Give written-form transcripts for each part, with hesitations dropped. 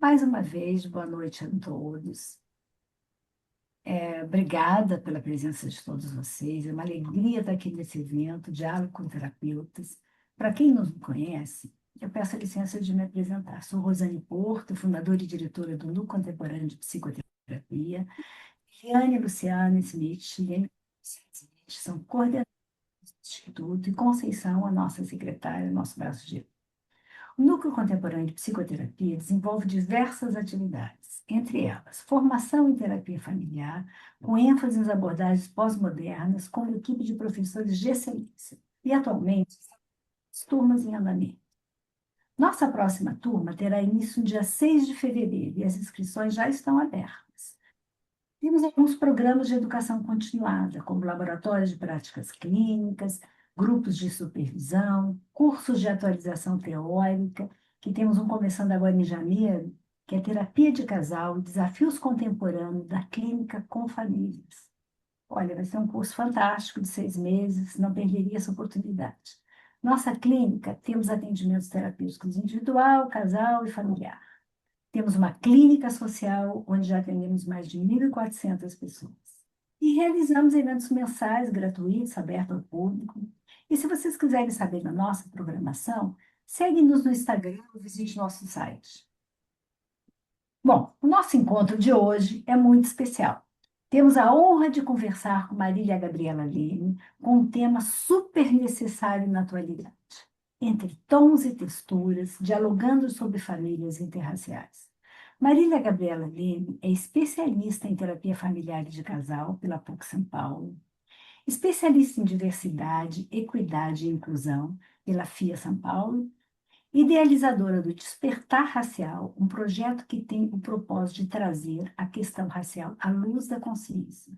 Mais uma vez, boa noite a todos. Obrigada pela presença de todos vocês. É uma alegria estar aqui nesse evento, Diálogo com Terapeutas. Para quem não me conhece, eu peço a licença de me apresentar. Sou Rosane Porto, fundadora e diretora do Núcleo Contemporâneo de Psicoterapia. Liane Luciana Smith e Amy Smith são coordenadores do Instituto e Conceição, a nossa secretária, nosso braço direito. O Núcleo Contemporâneo de Psicoterapia desenvolve diversas atividades, entre elas formação em terapia familiar, com ênfase nas abordagens pós-modernas, com uma equipe de professores de excelência. E, atualmente, as turmas em andamento. Nossa próxima turma terá início no dia 6 de fevereiro e as inscrições já estão abertas. Temos alguns programas de educação continuada, como laboratórios de práticas clínicas, grupos de supervisão, cursos de atualização teórica, que temos um começando agora em janeiro, que é terapia de casal e desafios contemporâneos da clínica com famílias. Olha, vai ser um curso fantástico de 6 meses, não perderia essa oportunidade. Nossa clínica, temos atendimentos terapêuticos individual, casal e familiar. Temos uma clínica social, onde já atendemos mais de 1.400 pessoas. E realizamos eventos mensais gratuitos, abertos ao público. E se vocês quiserem saber da nossa programação, segue-nos no Instagram ou visite nosso site. Bom, o nosso encontro de hoje é muito especial. Temos a honra de conversar com Marília Gabriela Leme com um tema super necessário na atualidade. Entre tons e texturas, dialogando sobre famílias interraciais. Marília Gabriela Leme é especialista em terapia familiar e de casal pela PUC São Paulo, especialista em diversidade, equidade e inclusão pela FIA São Paulo, idealizadora do Despertar Racial, um projeto que tem o propósito de trazer a questão racial à luz da consciência.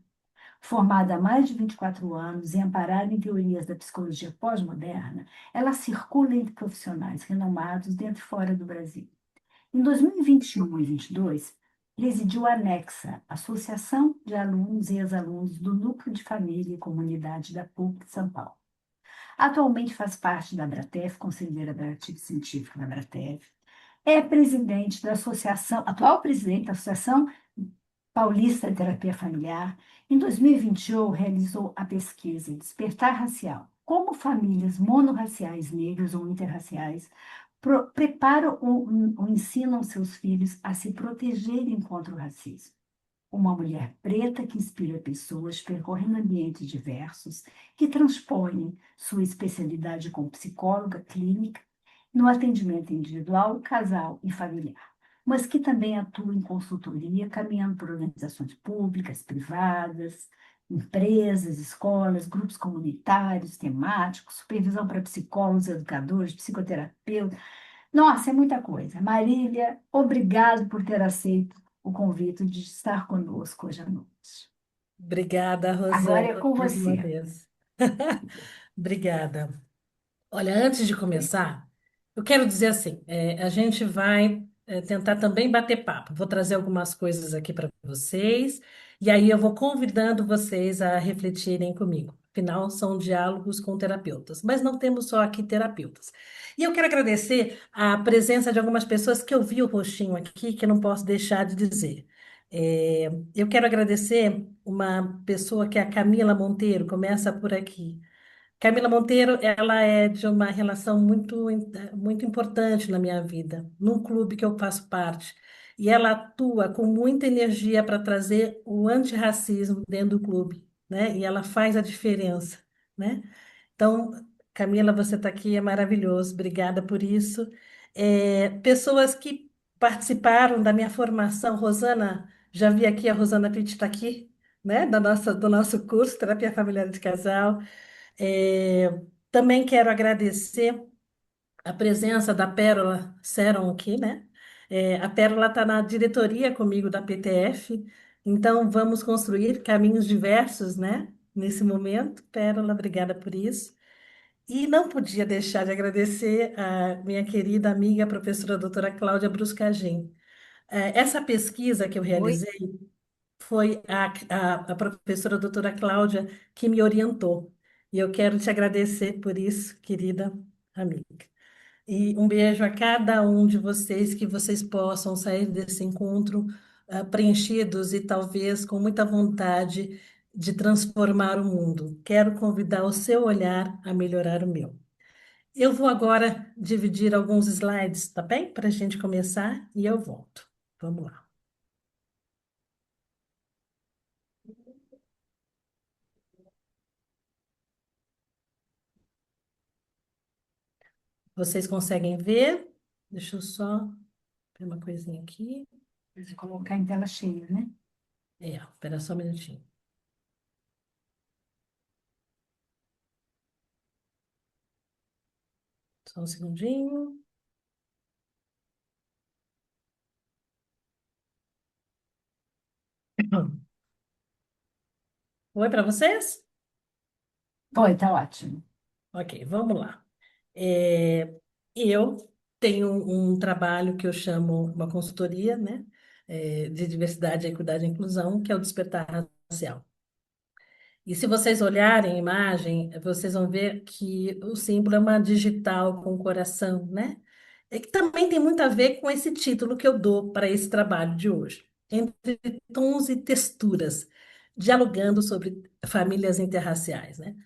Formada há mais de 24 anos e amparada em teorias da psicologia pós-moderna, ela circula entre profissionais renomados dentro e fora do Brasil. Em 2021 e 2022, presidiu a ANEXA, Associação de Alunos e Ex-Alunos do Núcleo de Família e Comunidade da PUC de São Paulo. Atualmente faz parte da Abratef, conselheira da Artigo Científico da Abratef. É presidente da Associação, atual presidente da Associação Paulista de Terapia Familiar. Em 2021, realizou a pesquisa Despertar Racial: Como famílias monorraciais, negras ou interraciais preparam ou ensinam seus filhos a se protegerem contra o racismo. Uma mulher preta que inspira pessoas percorrendo ambientes diversos, que transpõem sua especialidade como psicóloga clínica no atendimento individual, casal e familiar, mas que também atua em consultoria, caminhando por organizações públicas, privadas, empresas, escolas, grupos comunitários, temáticos, supervisão para psicólogos, educadores, psicoterapeutas. Nossa, é muita coisa. Marília, obrigado por ter aceito o convite de estar conosco hoje à noite. Obrigada, Agora Rosane, é com mais uma você. vez. Obrigada. Olha, antes de começar, eu quero dizer assim, a gente vai tentar também bater papo. Vou trazer algumas coisas aqui para vocês, e aí eu vou convidando vocês a refletirem comigo. Afinal, são diálogos com terapeutas, mas não temos só aqui terapeutas. E eu quero agradecer a presença de algumas pessoas que eu vi o rostinho aqui, que eu não posso deixar de dizer. Eu quero agradecer uma pessoa que é a Camila Monteiro, começa por aqui. Camila Monteiro, ela é de uma relação muito importante na minha vida, num clube que eu faço parte. E ela atua com muita energia para trazer o antirracismo dentro do clube, né? E ela faz a diferença, né? Então, Camila, você está aqui, é maravilhoso, obrigada por isso. Pessoas que participaram da minha formação, Rosana, já vi aqui, a Rosana Pitt está aqui, né? Do nosso curso, Terapia Familiar de Casal. É, Também quero agradecer a presença da Pérola Seron aqui, né? A Pérola está na diretoria comigo da PTF, então vamos construir caminhos diversos, né? Nesse momento. Pérola, obrigada por isso. E não podia deixar de agradecer a minha querida amiga, a professora doutora Cláudia Bruscagin. Essa pesquisa que eu Oi. realizei foi a professora doutora Cláudia que me orientou. E eu quero te agradecer por isso, querida amiga. E um beijo a cada um de vocês, que vocês possam sair desse encontro preenchidos e talvez com muita vontade de transformar o mundo. Quero convidar o seu olhar a melhorar o meu. Eu vou agora dividir alguns slides, tá bem? Para a gente começar e eu volto. Vamos lá. Vocês conseguem ver? Deixa eu só ver uma coisinha aqui. Precisa colocar em tela cheia, né? Espera só um minutinho. Só um segundinho. Oi para vocês? Foi, tá ótimo. Ok, vamos lá. É, eu tenho um trabalho que eu chamo uma consultoria, né, de diversidade, equidade e inclusão, que é o Despertar Racial. E se vocês olharem a imagem, vocês vão ver que o símbolo é uma digital com coração, né? É que também tem muito a ver com esse título que eu dou para esse trabalho de hoje. Entre tons e texturas, dialogando sobre famílias interraciais, né?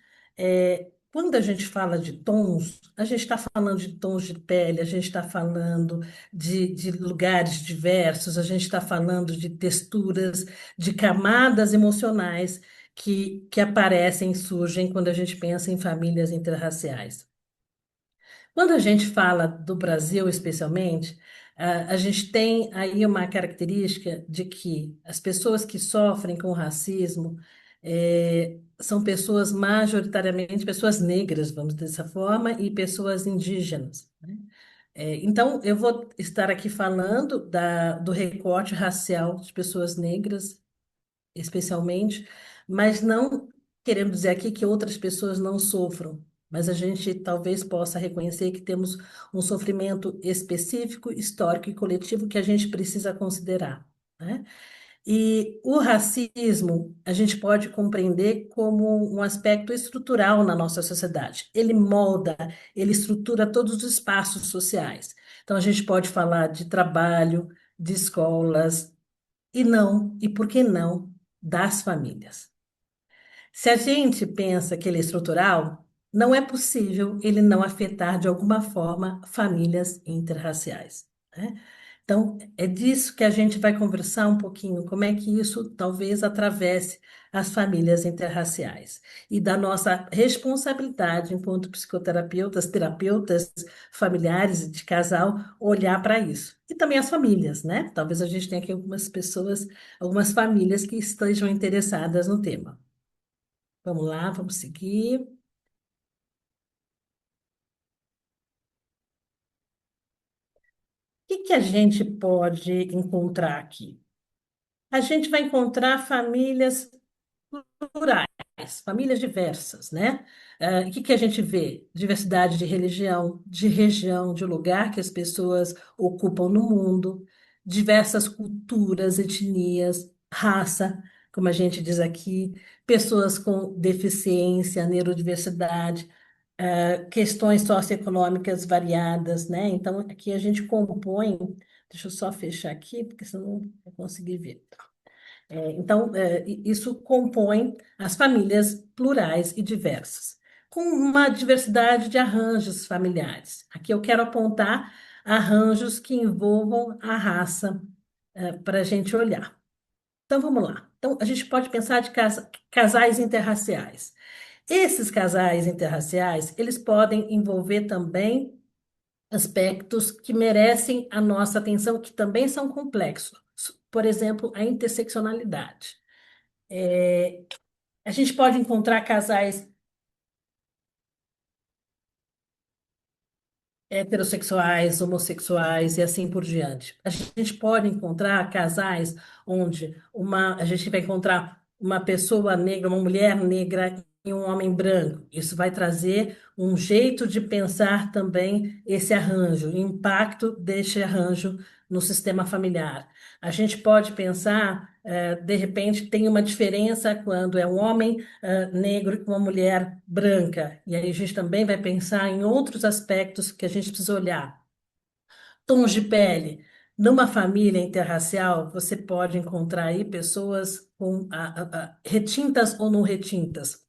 Quando a gente fala de tons, a gente está falando de tons de pele, a gente está falando de lugares diversos, a gente está falando de texturas, de camadas emocionais que aparecem e surgem quando a gente pensa em famílias interraciais. Quando a gente fala do Brasil, especialmente, a gente tem aí uma característica de que as pessoas que sofrem com racismo são pessoas majoritariamente pessoas negras, vamos dizer dessa forma, e pessoas indígenas, né? Então, eu vou estar aqui falando do recorte racial de pessoas negras especialmente, mas não querendo dizer aqui que outras pessoas não sofram, mas a gente talvez possa reconhecer que temos um sofrimento específico, histórico e coletivo que a gente precisa considerar, né? E o racismo a gente pode compreender como um aspecto estrutural na nossa sociedade. Ele molda, ele estrutura todos os espaços sociais. Então a gente pode falar de trabalho, de escolas, e não, e por que não, das famílias. Se a gente pensa que ele é estrutural, não é possível ele não afetar de alguma forma famílias interraciais, né? Então, é disso que a gente vai conversar um pouquinho, como é que isso talvez atravesse as famílias interraciais e da nossa responsabilidade enquanto psicoterapeutas, terapeutas familiares de casal, olhar para isso. E também as famílias, né? Talvez a gente tenha aqui algumas pessoas, algumas famílias que estejam interessadas no tema. Vamos lá, vamos seguir. O que que a gente pode encontrar aqui? A gente vai encontrar famílias plurais, famílias diversas, né? O que que a gente vê? Diversidade de religião, de região, de lugar que as pessoas ocupam no mundo, diversas culturas, etnias, raça, como a gente diz aqui, pessoas com deficiência, neurodiversidade, questões socioeconômicas variadas, né? Então, aqui a gente compõe, deixa eu só fechar aqui, porque senão não vou conseguir ver. Então, isso compõe as famílias plurais e diversas, com uma diversidade de arranjos familiares. Aqui eu quero apontar arranjos que envolvam a raça, para a gente olhar. Então, vamos lá. Então, a gente pode pensar de casais interraciais. Esses casais interraciais, eles podem envolver também aspectos que merecem a nossa atenção, que também são complexos. Por exemplo, a interseccionalidade. A gente pode encontrar casais heterossexuais, homossexuais e assim por diante. A gente pode encontrar casais onde a gente vai encontrar uma pessoa negra, uma mulher negra e um homem branco. Isso vai trazer um jeito de pensar também esse arranjo, o impacto deste arranjo no sistema familiar. A gente pode pensar, de repente, tem uma diferença quando é um homem, negro e uma mulher branca. E aí a gente também vai pensar em outros aspectos que a gente precisa olhar. Tons de pele. Numa família interracial, você pode encontrar aí pessoas com retintas ou não retintas,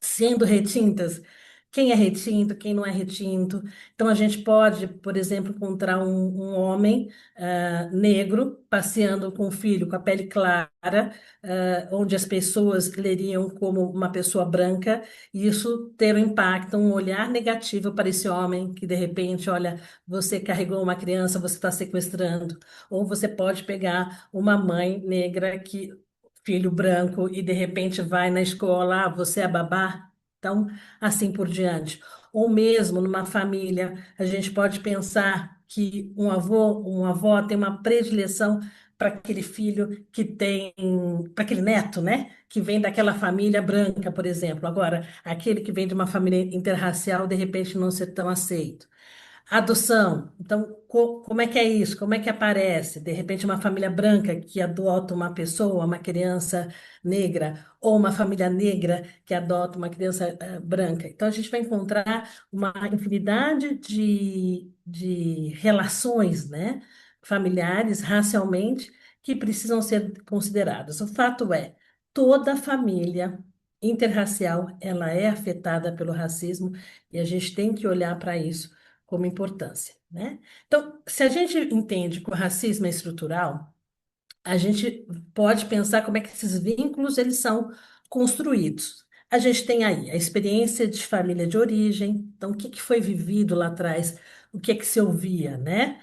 sendo retintas, quem é retinto, quem não é retinto. Então, a gente pode, por exemplo, encontrar um homem negro passeando com o filho com a pele clara, onde as pessoas leriam como uma pessoa branca, e isso ter um impacto, um olhar negativo para esse homem que, de repente, olha, você carregou uma criança, você está sequestrando. Ou você pode pegar uma mãe negra que filho branco e de repente vai na escola, você é babá, então assim por diante. Ou mesmo numa família, a gente pode pensar que um avô, uma avó tem uma predileção para aquele filho que tem, para aquele neto, né? Que vem daquela família branca, por exemplo. Agora, aquele que vem de uma família interracial, de repente não ser tão aceito. Adoção. Então, como é que é isso? Como é que aparece? De repente, uma família branca que adota uma pessoa, uma criança negra, ou uma família negra que adota uma criança branca. Então, a gente vai encontrar uma infinidade de relações, né, familiares, racialmente, que precisam ser consideradas. O fato é, toda família interracial, ela é afetada pelo racismo e a gente tem que olhar para isso como importância, né? Então, se a gente entende que o racismo é estrutural, a gente pode pensar como é que esses vínculos eles são construídos. A gente tem aí a experiência de família de origem, então o que que foi vivido lá atrás, o que é que se ouvia, né?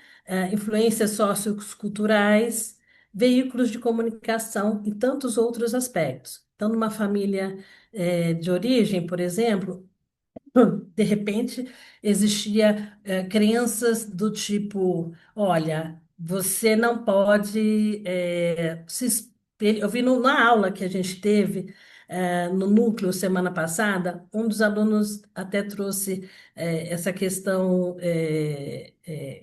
Influências socioculturais, veículos de comunicação e tantos outros aspectos. Então, numa família de origem, por exemplo, de repente, existia crenças do tipo, olha, você não pode se Eu vi na aula que a gente teve no núcleo semana passada, um dos alunos até trouxe essa questão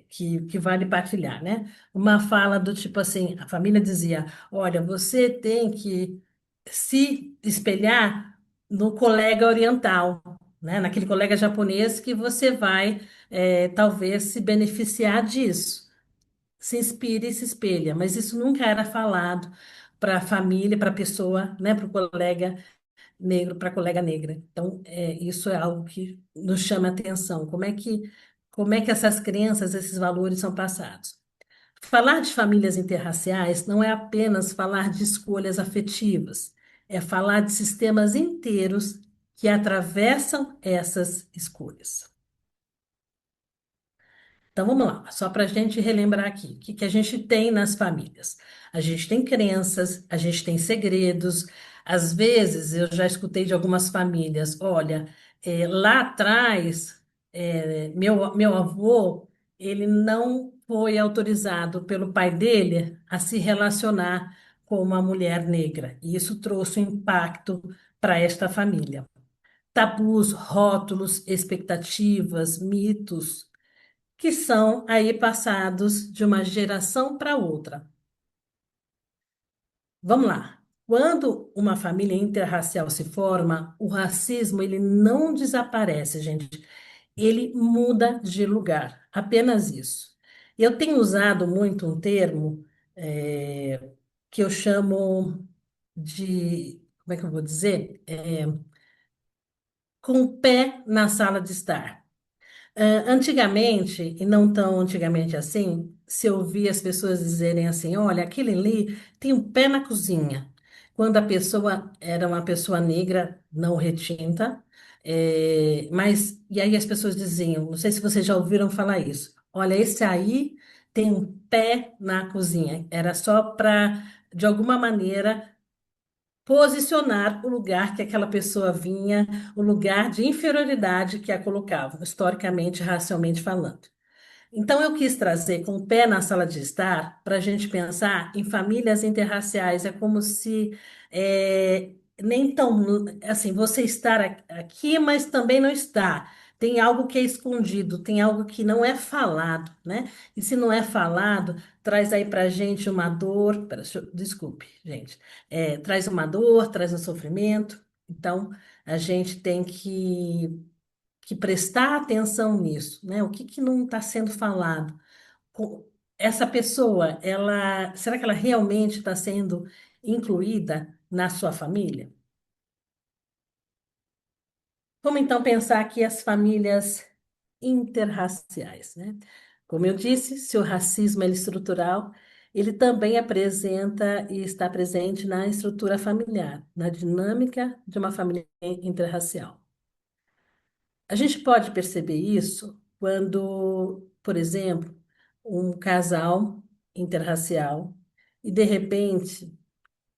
que vale partilhar, né? Uma fala do tipo assim, a família dizia, olha, você tem que se espelhar no colega oriental, né? Naquele colega japonês que você vai, talvez, se beneficiar disso. Se inspira e se espelha, mas isso nunca era falado para a família, para a pessoa, né? Para o colega negro, para a colega negra. Então, isso é algo que nos chama a atenção. Como é que essas crenças, esses valores são passados? Falar de famílias interraciais não é apenas falar de escolhas afetivas, é falar de sistemas inteiros que atravessam essas escolhas. Então vamos lá, só para a gente relembrar aqui, o que que a gente tem nas famílias? A gente tem crenças, a gente tem segredos. Às vezes eu já escutei de algumas famílias, olha, lá atrás, meu avô, ele não foi autorizado pelo pai dele a se relacionar com uma mulher negra. E isso trouxe um impacto para esta família. Tabus, rótulos, expectativas, mitos que são aí passados de uma geração para outra. Vamos lá. Quando uma família interracial se forma, o racismo ele não desaparece, gente. Ele muda de lugar. Apenas isso. Eu tenho usado muito um termo que eu chamo de, como é que eu vou dizer? Com o pé na sala de estar. Antigamente, e não tão antigamente assim, se ouvia as pessoas dizerem assim: olha, aquele ali tem um pé na cozinha. Quando a pessoa era uma pessoa negra, não retinta, e aí as pessoas diziam: não sei se vocês já ouviram falar isso, olha, esse aí tem um pé na cozinha. Era só para, de alguma maneira, posicionar o lugar que aquela pessoa vinha, o lugar de inferioridade que a colocavam, historicamente, racialmente falando. Então, eu quis trazer com o pé na sala de estar para a gente pensar em famílias interraciais. É como se nem tão assim, você estar aqui, mas também não está. Tem algo que é escondido, tem algo que não é falado, né? E se não é falado, traz aí pra gente uma dor. Desculpe, gente. Traz uma dor, traz um sofrimento. Então, a gente tem que prestar atenção nisso, né? O que que não está sendo falado? Essa pessoa, será que ela realmente está sendo incluída na sua família? Vamos então pensar aqui as famílias interraciais, né? Como eu disse, se o racismo é estrutural, ele também apresenta e está presente na estrutura familiar, na dinâmica de uma família interracial. A gente pode perceber isso quando, por exemplo, um casal interracial e de repente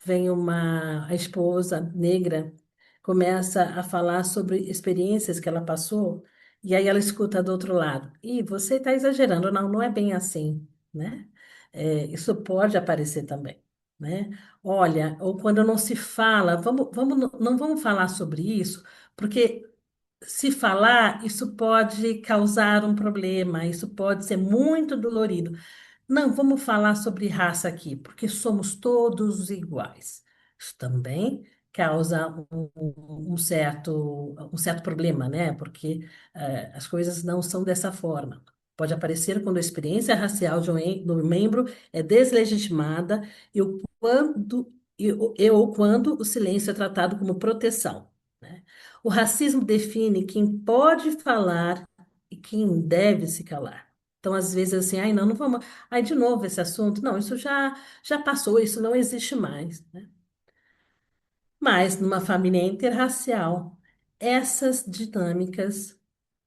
vem a esposa negra, começa a falar sobre experiências que ela passou, e aí ela escuta do outro lado. E você está exagerando, não, não é bem assim, né? Isso pode aparecer também, né? Olha, ou quando não se fala, não vamos falar sobre isso, porque se falar, isso pode causar um problema, isso pode ser muito dolorido. Não, vamos falar sobre raça aqui, porque somos todos iguais. Isso também causa um certo problema, né? Porque as coisas não são dessa forma. Pode aparecer quando a experiência racial do membro é deslegitimada ou quando o silêncio é tratado como proteção, né? O racismo define quem pode falar e quem deve se calar. Então, às vezes, assim, ai, não, não vamos. Aí, de novo, esse assunto, não, isso já passou, isso não existe mais, né? Mas, numa família interracial, essas dinâmicas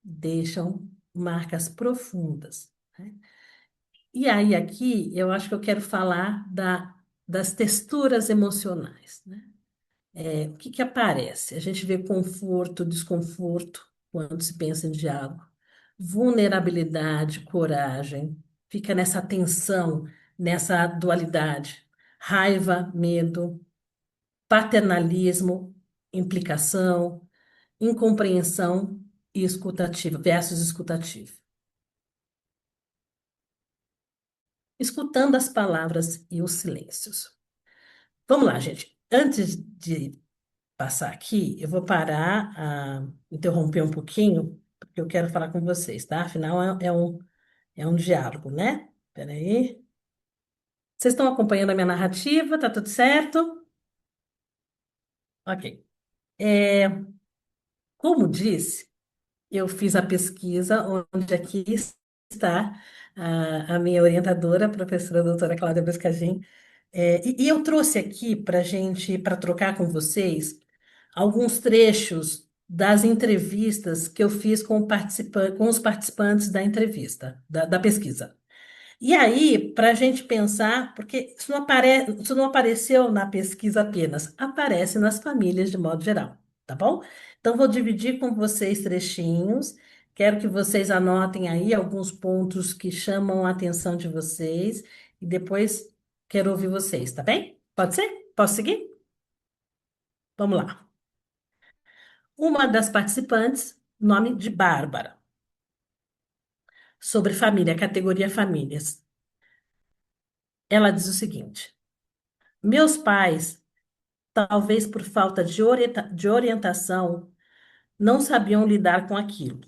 deixam marcas profundas, né? E aí, aqui, eu acho que eu quero falar das texturas emocionais, né? O que que aparece? A gente vê conforto, desconforto, quando se pensa em diálogo, vulnerabilidade, coragem, fica nessa tensão, nessa dualidade, raiva, medo, paternalismo, implicação, incompreensão e escutativa, versus escutativa. Escutando as palavras e os silêncios. Vamos lá, gente. Antes de passar aqui, eu vou parar, interromper um pouquinho, porque eu quero falar com vocês, tá? Afinal, é um diálogo, né? Peraí. Vocês estão acompanhando a minha narrativa? Tá tudo certo? Ok. É, como disse, eu fiz a pesquisa onde aqui está a minha orientadora, a professora doutora Cláudia Bescagin, e eu trouxe aqui para gente, para trocar com vocês, alguns trechos das entrevistas que eu fiz com os participantes da entrevista, da pesquisa. E aí, para a gente pensar, porque isso não apareceu na pesquisa apenas, aparece nas famílias de modo geral, tá bom? Então, vou dividir com vocês trechinhos, quero que vocês anotem aí alguns pontos que chamam a atenção de vocês, e depois quero ouvir vocês, tá bem? Pode ser? Posso seguir? Vamos lá. Uma das participantes, nome de Bárbara, sobre família, categoria famílias. Ela diz o seguinte: meus pais, talvez por falta de orientação, não sabiam lidar com aquilo.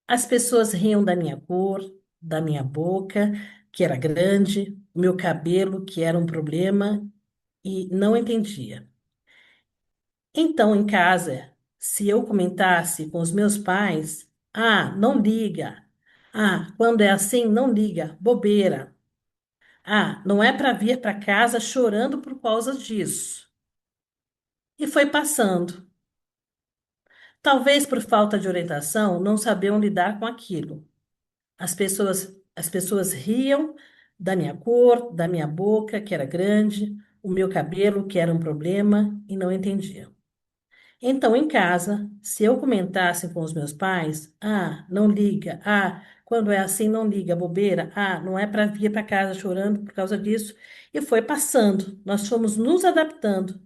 As pessoas riam da minha cor, da minha boca, que era grande, meu cabelo, que era um problema, e não entendia. Então, em casa, se eu comentasse com os meus pais, não liga. Quando é assim, não liga, bobeira. Não é para vir para casa chorando por causa disso. E foi passando. Talvez por falta de orientação, não sabiam lidar com aquilo. As pessoas riam da minha cor, da minha boca, que era grande, o meu cabelo, que era um problema, e não entendiam. Então, em casa, se eu comentasse com os meus pais, não liga, quando é assim, não liga, bobeira, não é para vir para casa chorando por causa disso, e foi passando, nós fomos nos adaptando,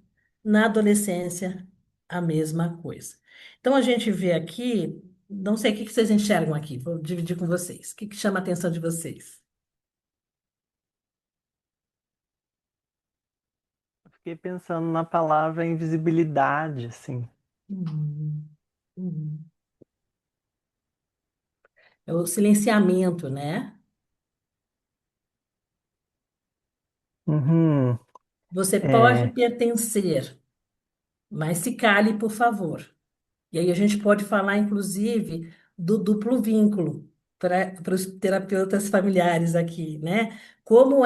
Na adolescência, a mesma coisa. Então, a gente vê aqui, não sei o que que vocês enxergam aqui, vou dividir com vocês. O que que chama a atenção de vocês? Fiquei pensando na palavra invisibilidade, assim. Uhum, uhum. É o silenciamento, né? Uhum. Você pode É. pertencer, mas se cale, por favor. E aí a gente pode falar, inclusive, do duplo vínculo para os terapeutas familiares aqui, né? Como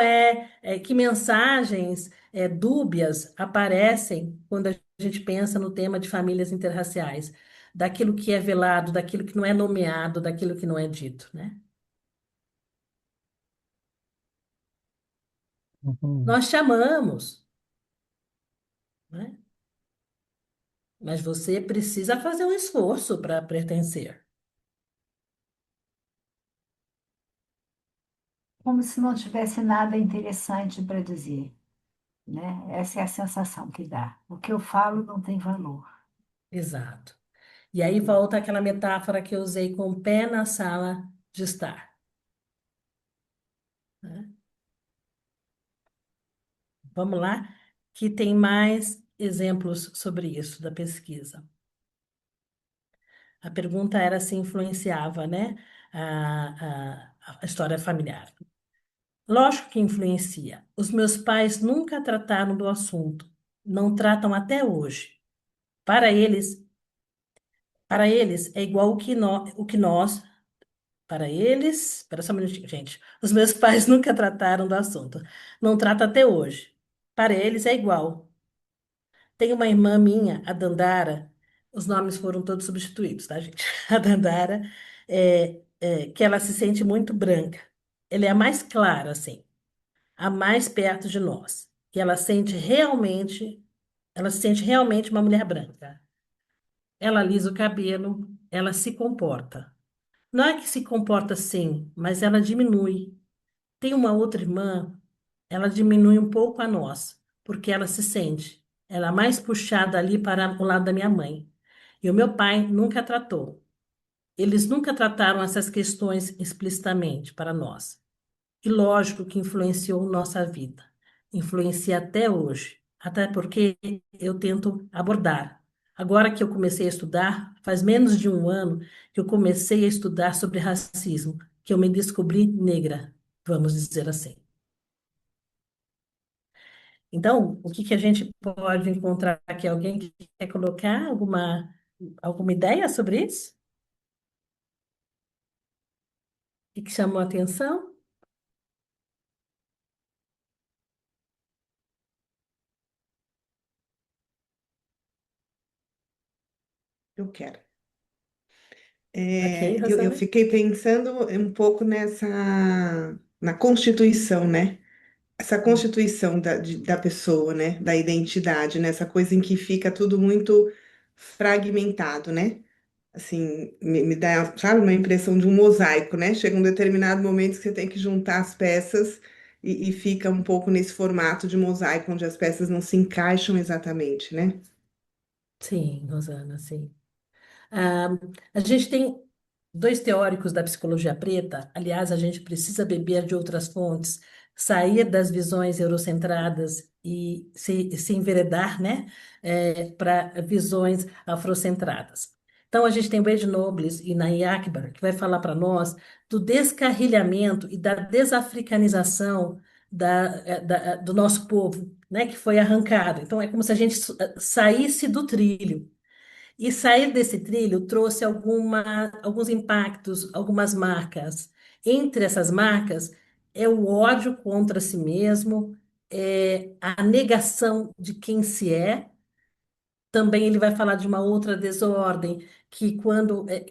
que mensagens dúbias aparecem quando a gente pensa no tema de famílias interraciais, daquilo que é velado, daquilo que não é nomeado, daquilo que não é dito, né? Uhum. Nós chamamos, né? Mas você precisa fazer um esforço para pertencer. Como se não tivesse nada interessante para dizer, né? Essa é a sensação que dá. O que eu falo não tem valor. Exato. E aí volta aquela metáfora que eu usei com o pé na sala de estar, né? Vamos lá, que tem mais exemplos sobre isso da pesquisa. A pergunta era se influenciava, né, a história familiar. Lógico que influencia. Os meus pais nunca trataram do assunto, não tratam até hoje. Para eles, para eles é igual o que nós. Para eles, espera só um minutinho, gente. Os meus pais nunca trataram do assunto. Não trata até hoje. Para eles é igual. Tem uma irmã minha, a Dandara, os nomes foram todos substituídos, tá, gente? A Dandara, que ela se sente muito branca. Ela é a mais clara, assim, a mais perto de nós. E ela se sente realmente uma mulher branca. Ela alisa o cabelo, ela se comporta. Não é que se comporta assim, mas ela diminui. Tem uma outra irmã, ela diminui um pouco a nós, porque ela se sente. Ela é mais puxada ali para o lado da minha mãe. E o meu pai nunca tratou. Eles nunca trataram essas questões explicitamente para nós. E lógico que influenciou nossa vida. Influencia até hoje. Até porque eu tento abordar. Agora que eu comecei a estudar, faz menos de um ano que eu comecei a estudar sobre racismo, que eu me descobri negra, vamos dizer assim. Então, o que que a gente pode encontrar aqui? Alguém que quer colocar alguma ideia sobre isso? E que chamou a atenção? Eu quero. Ok, Eu Rosana? fiquei pensando um pouco na Constituição, né? Essa Constituição da pessoa, né? Da identidade, né? Essa coisa em que fica tudo muito fragmentado, né? Assim, me dá, sabe, uma impressão de um mosaico, né? Chega um determinado momento que você tem que juntar as peças e fica um pouco nesse formato de mosaico, onde as peças não se encaixam exatamente, né? Sim, Rosana, sim. Ah, a gente tem dois teóricos da psicologia preta. Aliás, a gente precisa beber de outras fontes, sair das visões eurocentradas e se enveredar, né, para visões afrocentradas. Então, a gente tem Wade Nobles e Nahi Akbar, que vai falar para nós do descarrilhamento e da desafricanização do nosso povo, né, que foi arrancado. Então, é como se a gente saísse do trilho. E sair desse trilho trouxe alguns impactos, algumas marcas. Entre essas marcas é o ódio contra si mesmo, é a negação de quem se é. Também ele vai falar de uma outra desordem, que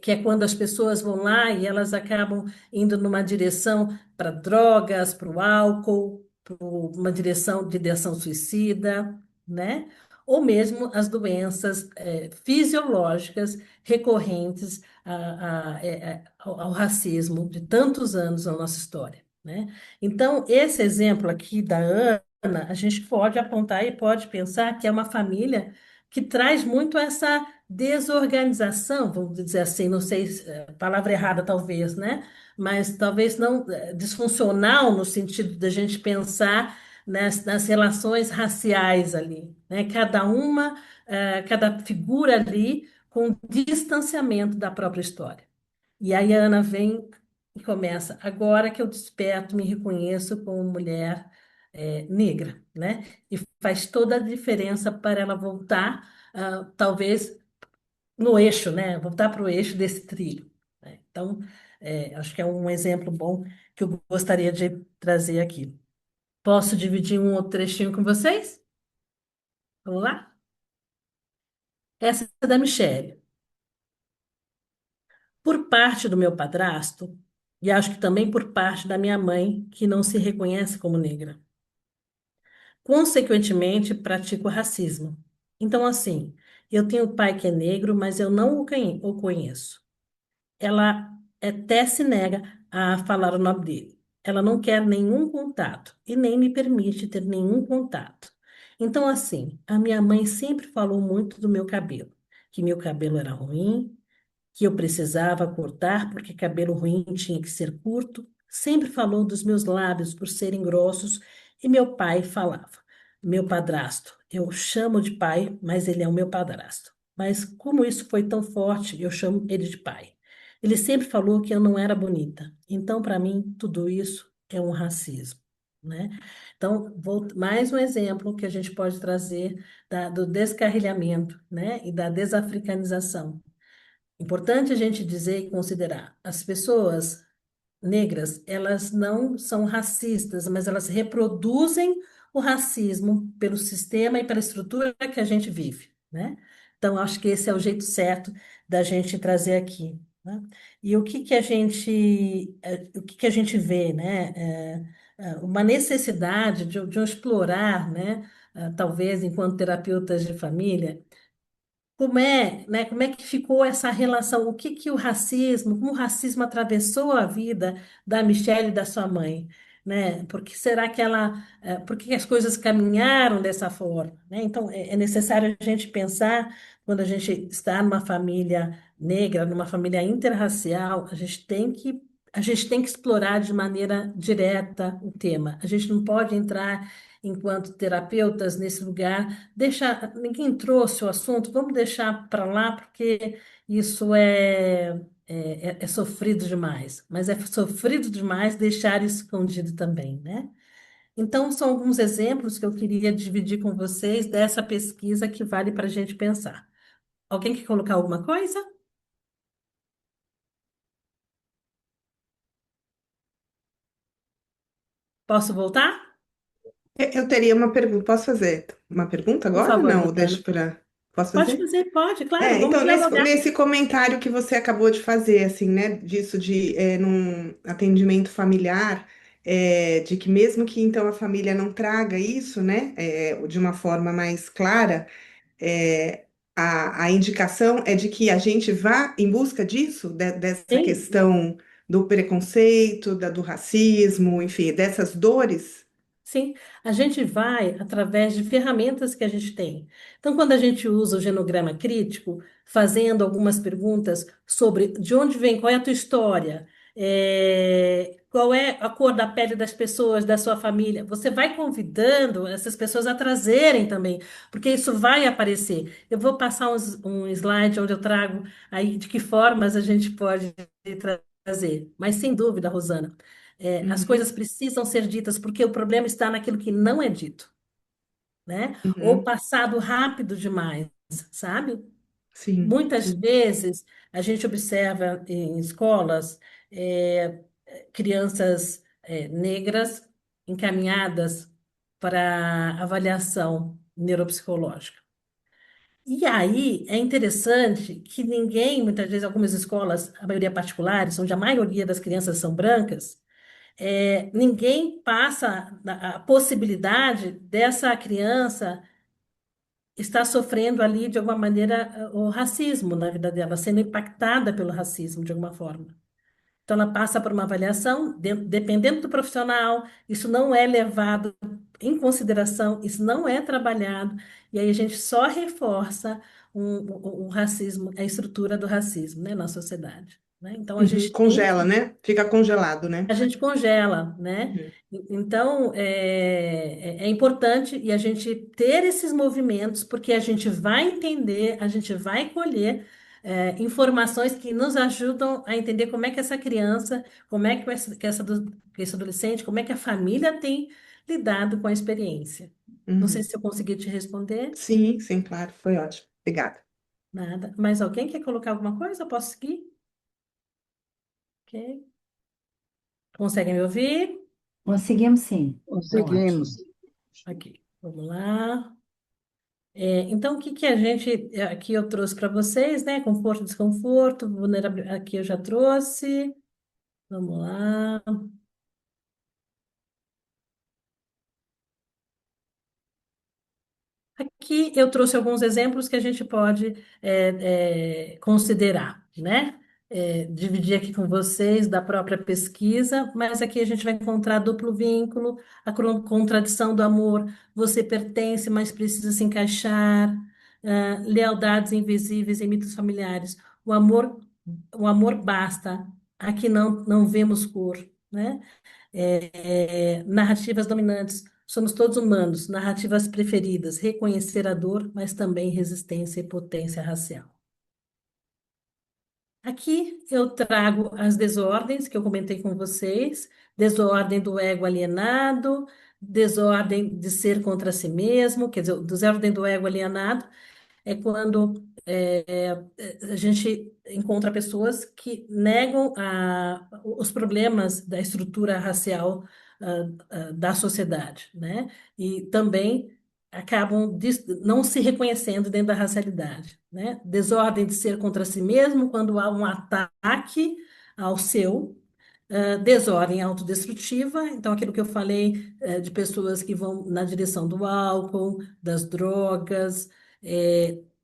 é quando as pessoas vão lá e elas acabam indo numa direção para drogas, para o álcool, para uma direção de ideação suicida, né? Ou mesmo as doenças fisiológicas recorrentes ao racismo de tantos anos na nossa história. né? Então, esse exemplo aqui da Ana, a gente pode apontar e pode pensar que é uma família que traz muito essa desorganização, vamos dizer assim, não sei, palavra errada talvez, né? Mas talvez não disfuncional no sentido da gente pensar nas relações raciais ali, né? Cada figura ali com distanciamento da própria história. E aí a Ana vem e começa, agora que eu desperto, me reconheço como mulher negra, né? E faz toda a diferença para ela voltar, talvez, no eixo, né? Voltar para o eixo desse trilho, né? Então, acho que é um exemplo bom que eu gostaria de trazer aqui. Posso dividir um outro trechinho com vocês? Vamos lá? Essa é da Michelle. Por parte do meu padrasto, e acho que também por parte da minha mãe, que não se reconhece como negra. Consequentemente, pratico racismo. Então, assim, eu tenho pai que é negro, mas eu não o conheço. Ela até se nega a falar o nome dele. Ela não quer nenhum contato e nem me permite ter nenhum contato. Então, assim, a minha mãe sempre falou muito do meu cabelo, que meu cabelo era ruim, que eu precisava cortar porque cabelo ruim tinha que ser curto. Sempre falou dos meus lábios por serem grossos e meu pai falava. Meu padrasto, eu chamo de pai, mas ele é o meu padrasto. Mas como isso foi tão forte, eu chamo ele de pai. Ele sempre falou que eu não era bonita. Então, para mim, tudo isso é um racismo, né? Então, mais um exemplo que a gente pode trazer do descarrilhamento, né? E da desafricanização. Importante a gente dizer e considerar, as pessoas negras, elas não são racistas, mas elas reproduzem o racismo pelo sistema e pela estrutura que a gente vive, né? Então, acho que esse é o jeito certo da gente trazer aqui, né? E o que que a gente vê, né? Uma necessidade de um explorar, né? Talvez enquanto terapeutas de família, como é, né, como é que ficou essa relação? O que que o racismo, como o racismo atravessou a vida da Michelle e da sua mãe, né? Por que será que por que as coisas caminharam dessa forma, né? Então, é necessário a gente pensar, quando a gente está numa família negra, numa família interracial, a gente tem que explorar de maneira direta o tema. A gente não pode entrar enquanto terapeutas nesse lugar. Ninguém trouxe o assunto, vamos deixar para lá, porque isso é sofrido demais. Mas é sofrido demais deixar isso escondido também, né? Então, são alguns exemplos que eu queria dividir com vocês dessa pesquisa que vale para a gente pensar. Alguém quer colocar alguma coisa? Posso voltar? Eu teria uma pergunta. Posso fazer uma pergunta Por agora? favor, Não, ou Rosana. deixo para. Posso Pode fazer? fazer, pode, claro, vamos Então, nesse, dialogar. nesse comentário que você acabou de fazer, assim, né, disso de num atendimento familiar, de que mesmo que então a família não traga isso, né, de uma forma mais clara, é, a indicação é de que a gente vá em busca disso, dessa Sim. questão do preconceito, do racismo, enfim, dessas dores. Sim, a gente vai através de ferramentas que a gente tem. Então, quando a gente usa o genograma crítico, fazendo algumas perguntas sobre de onde vem, qual é a tua história, qual é a cor da pele das pessoas, da sua família, você vai convidando essas pessoas a trazerem também, porque isso vai aparecer. Eu vou passar um slide onde eu trago aí de que formas a gente pode trazer, mas sem dúvida, Rosana. As Uhum, coisas precisam ser ditas porque o problema está naquilo que não é dito, né? Ou uhum, passado rápido demais, sabe? sim, Muitas sim. vezes a gente observa em escolas crianças negras encaminhadas para avaliação neuropsicológica. E aí é interessante que ninguém, muitas vezes, algumas escolas, a maioria particulares, onde a maioria das crianças são brancas, ninguém passa a possibilidade dessa criança estar sofrendo ali, de alguma maneira, o racismo na vida dela, sendo impactada pelo racismo de alguma forma. Então, ela passa por uma avaliação, dependendo do profissional, isso não é levado em consideração, isso não é trabalhado, e aí a gente só reforça o racismo, a estrutura do racismo, né, na sociedade, né? Então, a Uhum. gente tem Congela, que né? Fica congelado, né? a gente congela, né? Uhum. Então, é importante e a gente ter esses movimentos, porque a gente vai entender, a gente vai colher informações que nos ajudam a entender como é que essa criança, como é que esse adolescente, como é que a família tem lidado com a experiência. Não sei Uhum. se eu consegui te responder. Sim, sim, claro. Foi ótimo. Obrigada. Nada. Mas alguém quer colocar alguma coisa? Eu posso seguir? Ok. Conseguem me ouvir? Conseguimos sim. Tá ótimo. Conseguimos. Aqui. Vamos lá. Então, o que que a gente, aqui eu trouxe para vocês, né? Conforto, desconforto, vulnerabilidade, aqui eu já trouxe. Vamos lá. Aqui eu trouxe alguns exemplos que a gente pode considerar, né? Dividir aqui com vocês da própria pesquisa, mas aqui a gente vai encontrar duplo vínculo, a contradição do amor, você pertence, mas precisa se encaixar, lealdades invisíveis em mitos familiares. O amor, o amor basta, aqui não vemos cor, né? Narrativas dominantes. Somos todos humanos. Narrativas preferidas. Reconhecer a dor, mas também resistência e potência racial. Aqui eu trago as desordens que eu comentei com vocês: desordem do ego alienado, desordem de ser contra si mesmo, quer dizer, desordem do ego alienado é quando a gente encontra pessoas que negam os problemas da estrutura racial da sociedade, né? E também acabam não se reconhecendo dentro da racialidade, né? Desordem de ser contra si mesmo quando há um ataque ao seu. Desordem autodestrutiva, então aquilo que eu falei de pessoas que vão na direção do álcool, das drogas,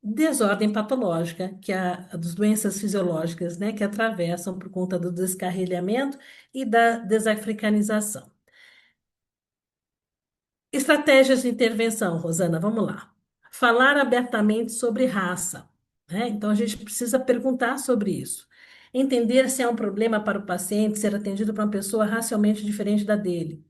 desordem patológica, que é das doenças fisiológicas, né, que atravessam por conta do descarrilhamento e da desafricanização. Estratégias de intervenção, Rosana, vamos lá. Falar abertamente sobre raça, né? Então a gente precisa perguntar sobre isso. Entender se é um problema para o paciente ser atendido por uma pessoa racialmente diferente da dele.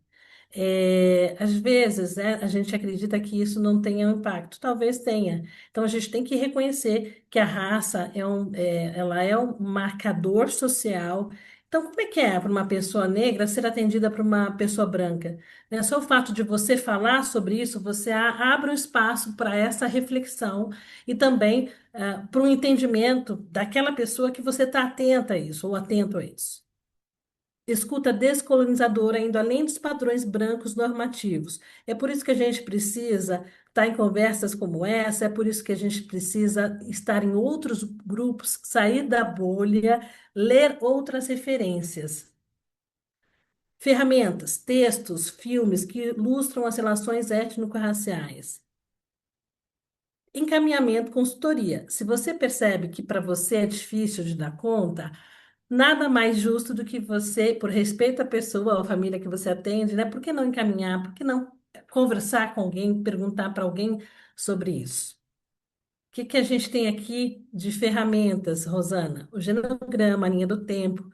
Às vezes, né, a gente acredita que isso não tenha um impacto, talvez tenha. Então, a gente tem que reconhecer que a raça ela é um marcador social. Então, como é que é para uma pessoa negra ser atendida por uma pessoa branca? Né? Só o fato de você falar sobre isso, você abre um espaço para essa reflexão e também para o entendimento daquela pessoa que você está atenta a isso ou atento a isso. Escuta descolonizadora, indo além dos padrões brancos normativos. É por isso que a gente precisa estar em conversas como essa, é por isso que a gente precisa estar em outros grupos, sair da bolha, ler outras referências. Ferramentas, textos, filmes que ilustram as relações étnico-raciais. Encaminhamento, consultoria. Se você percebe que para você é difícil de dar conta, nada mais justo do que você, por respeito à pessoa, à família que você atende, né? Por que não encaminhar? Por que não conversar com alguém, perguntar para alguém sobre isso? O que que a gente tem aqui de ferramentas, Rosana? O genograma, a linha do tempo,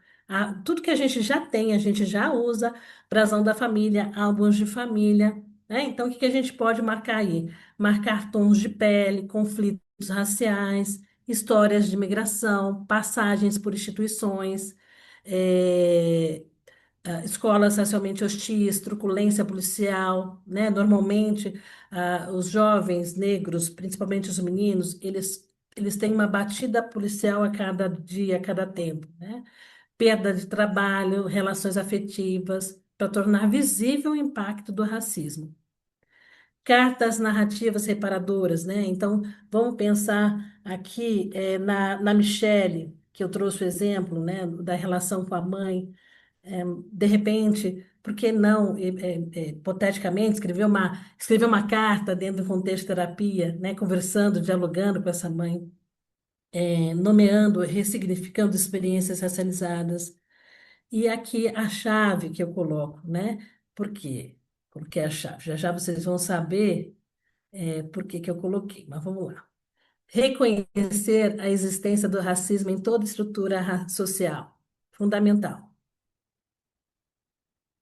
tudo que a gente já tem, a gente já usa, brasão da família, álbuns de família, né? Então, o que que a gente pode marcar aí? Marcar tons de pele, conflitos raciais, histórias de migração, passagens por instituições, eh, escolas racialmente hostis, truculência policial, né? Normalmente, os jovens negros, principalmente os meninos, eles têm uma batida policial a cada dia, a cada tempo, né? Perda de trabalho, relações afetivas, para tornar visível o impacto do racismo. Cartas narrativas reparadoras, né? Então, vamos pensar aqui na Michelle, que eu trouxe o exemplo, né, da relação com a mãe. De repente, por que não, hipoteticamente, escrever uma carta dentro do contexto de terapia, né, conversando, dialogando com essa mãe, nomeando, ressignificando experiências racializadas. E aqui a chave que eu coloco, né? Por quê? Porque a chave. Já já vocês vão saber por que que eu coloquei, mas vamos lá. Reconhecer a existência do racismo em toda estrutura social. Fundamental.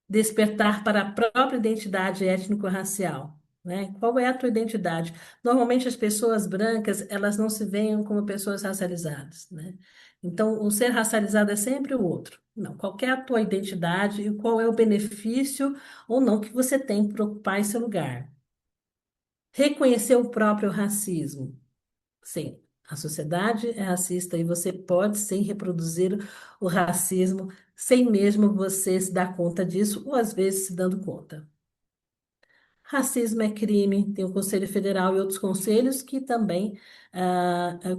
Despertar para a própria identidade étnico-racial, né? Qual é a tua identidade? Normalmente as pessoas brancas, elas não se veem como pessoas racializadas, né? Então, o ser racializado é sempre o outro. Não, qual é a tua identidade e qual é o benefício ou não que você tem para ocupar esse lugar? Reconhecer o próprio racismo. Sim, a sociedade é racista e você pode sim reproduzir o racismo sem mesmo você se dar conta disso, ou às vezes se dando conta. Racismo é crime, tem o Conselho Federal e outros conselhos que também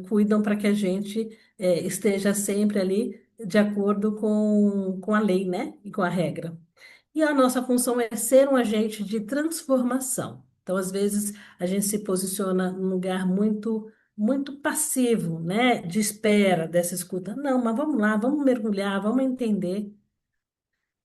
cuidam para que a gente esteja sempre ali de acordo com a lei, né? E com a regra. E a nossa função é ser um agente de transformação. Então, às vezes, a gente se posiciona num lugar muito passivo, né? De espera dessa escuta. Não, mas vamos lá, vamos mergulhar, vamos entender.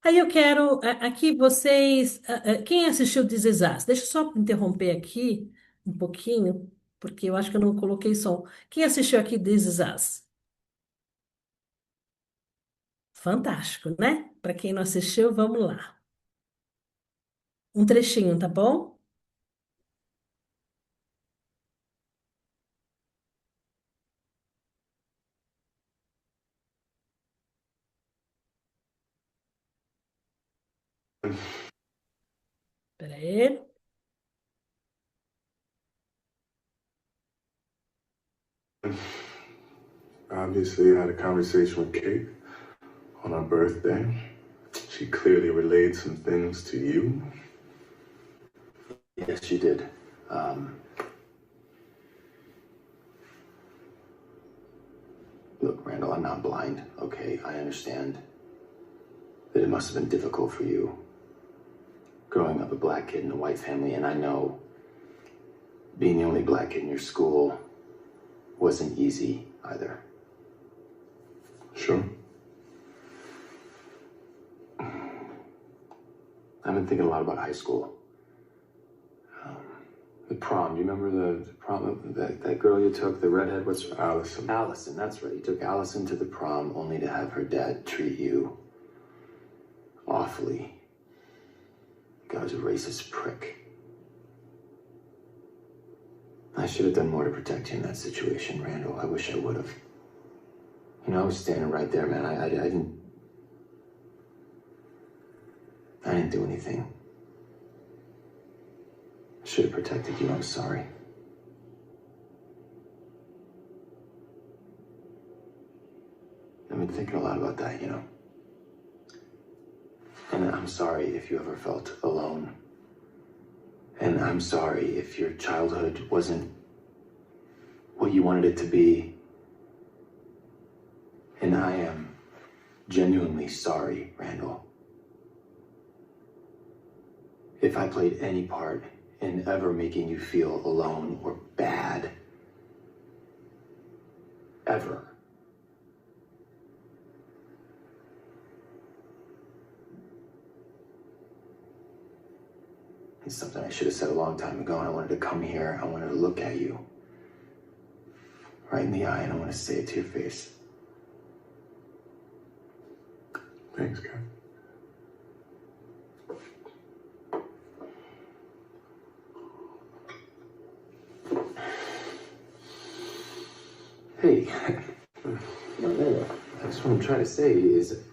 Aí eu quero, aqui vocês, quem assistiu This Is Us? Deixa eu só interromper aqui um pouquinho, porque eu acho que eu não coloquei som. Quem assistiu aqui This Is Us? Fantástico, né? Para quem não assistiu, vamos lá. Um trechinho, tá bom? Espera aí. Obviously, I had a conversation with Kate on our birthday. She clearly relayed some things to you. Yes, she did. Look, Randall, I'm not blind, okay? I understand that it must have been difficult for you growing up a black kid in a white family, and I know being the only black kid in your school wasn't easy either. Sure. I've been thinking a lot about high school. The prom, do you remember the prom, that girl you took, the redhead, what's her? Allison. Allison, that's right. You took Allison to the prom only to have her dad treat you awfully. Like I was a racist prick. I should have done more to protect you in that situation, Randall. I wish I would have. You know, I was standing right there, man. I didn't do anything. I should have protected you. I'm sorry. I've been thinking a lot about that, you know. And I'm sorry if you ever felt alone. And I'm sorry if your childhood wasn't what you wanted it to be. And I am genuinely sorry, Randall. If I played any part in ever making you feel alone or bad, ever. It's something I should have said a long time ago, and I wanted to come here, I wanted to look at you right in the eye, and I want to say it to your face. Thanks, Kat. Hey, no, that's what I'm trying to say is,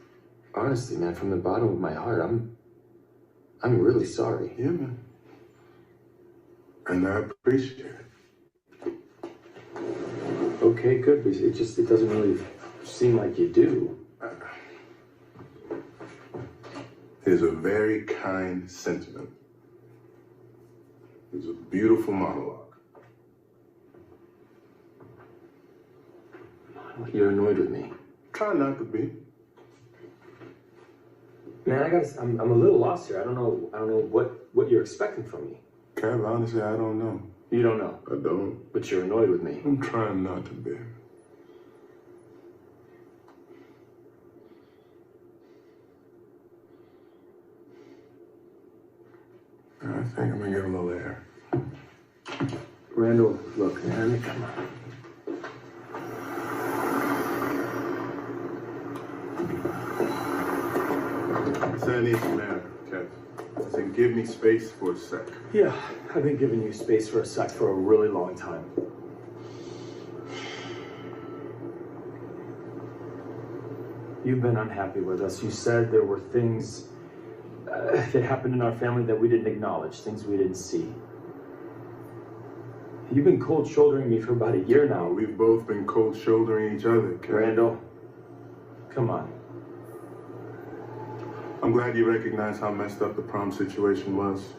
honestly, man, from the bottom of my heart, I'm really sorry. Yeah, man. And I appreciate it. Okay, good. But it doesn't really seem like you do. It is a very kind sentiment. It's a beautiful monologue. You're annoyed with me. Try not to be. Man, I'm a little lost here. I don't know what you're expecting from me. Kev, honestly, I don't know. You don't know, I don't. but you're annoyed with me. I'm trying not to be. I think I'm gonna give him a little air. Randall, look, man, come on. I said I need some air, Kev. I said give me space for a sec. Yeah, I've been giving you space for a sec for a really long time. You've been unhappy with us. You said there were things that happened in our family that we didn't acknowledge, things we didn't see. You've been cold shouldering me for about a year now. We've both been cold shouldering each other, Kev. Randall, come on. I'm glad you recognize how messed up the prom situation was.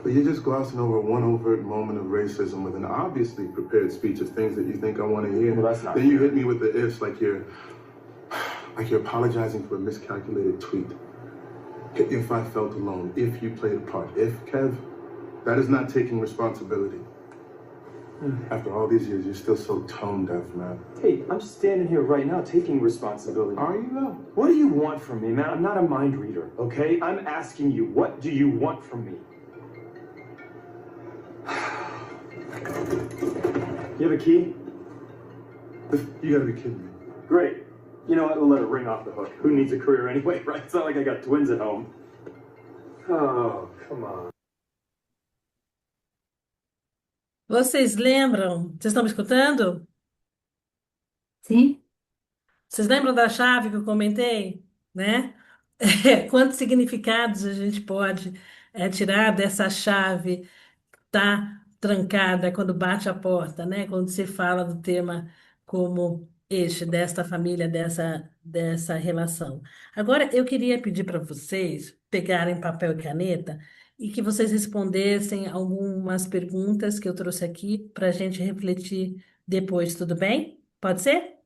But you're just glossing over one overt moment of racism with an obviously prepared speech of things that you think I want to hear. Well, that's not Then you fair. hit me with the ifs like you're apologizing for a miscalculated tweet. If I felt alone, if you played a part, if, Kev, that is not taking responsibility. After all these years, you're still so tone deaf, man. Hey, I'm standing here right now taking responsibility. Are you though? What do you want from me, man? I'm not a mind reader, okay? I'm asking you, what do you want from me? You have a key? You gotta be kidding me. Great. You know what? We'll let it ring off the hook. Who needs a career anyway, right? It's not like I got twins at home. Oh, come on. Vocês lembram? Vocês estão me escutando? Sim? Vocês lembram da chave que eu comentei, né? Quantos significados a gente pode tirar dessa chave tá trancada quando bate a porta, né? Quando se fala do tema como este, desta família, dessa relação. Agora, eu queria pedir para vocês pegarem papel e caneta e que vocês respondessem algumas perguntas que eu trouxe aqui para a gente refletir depois, tudo bem? Pode ser?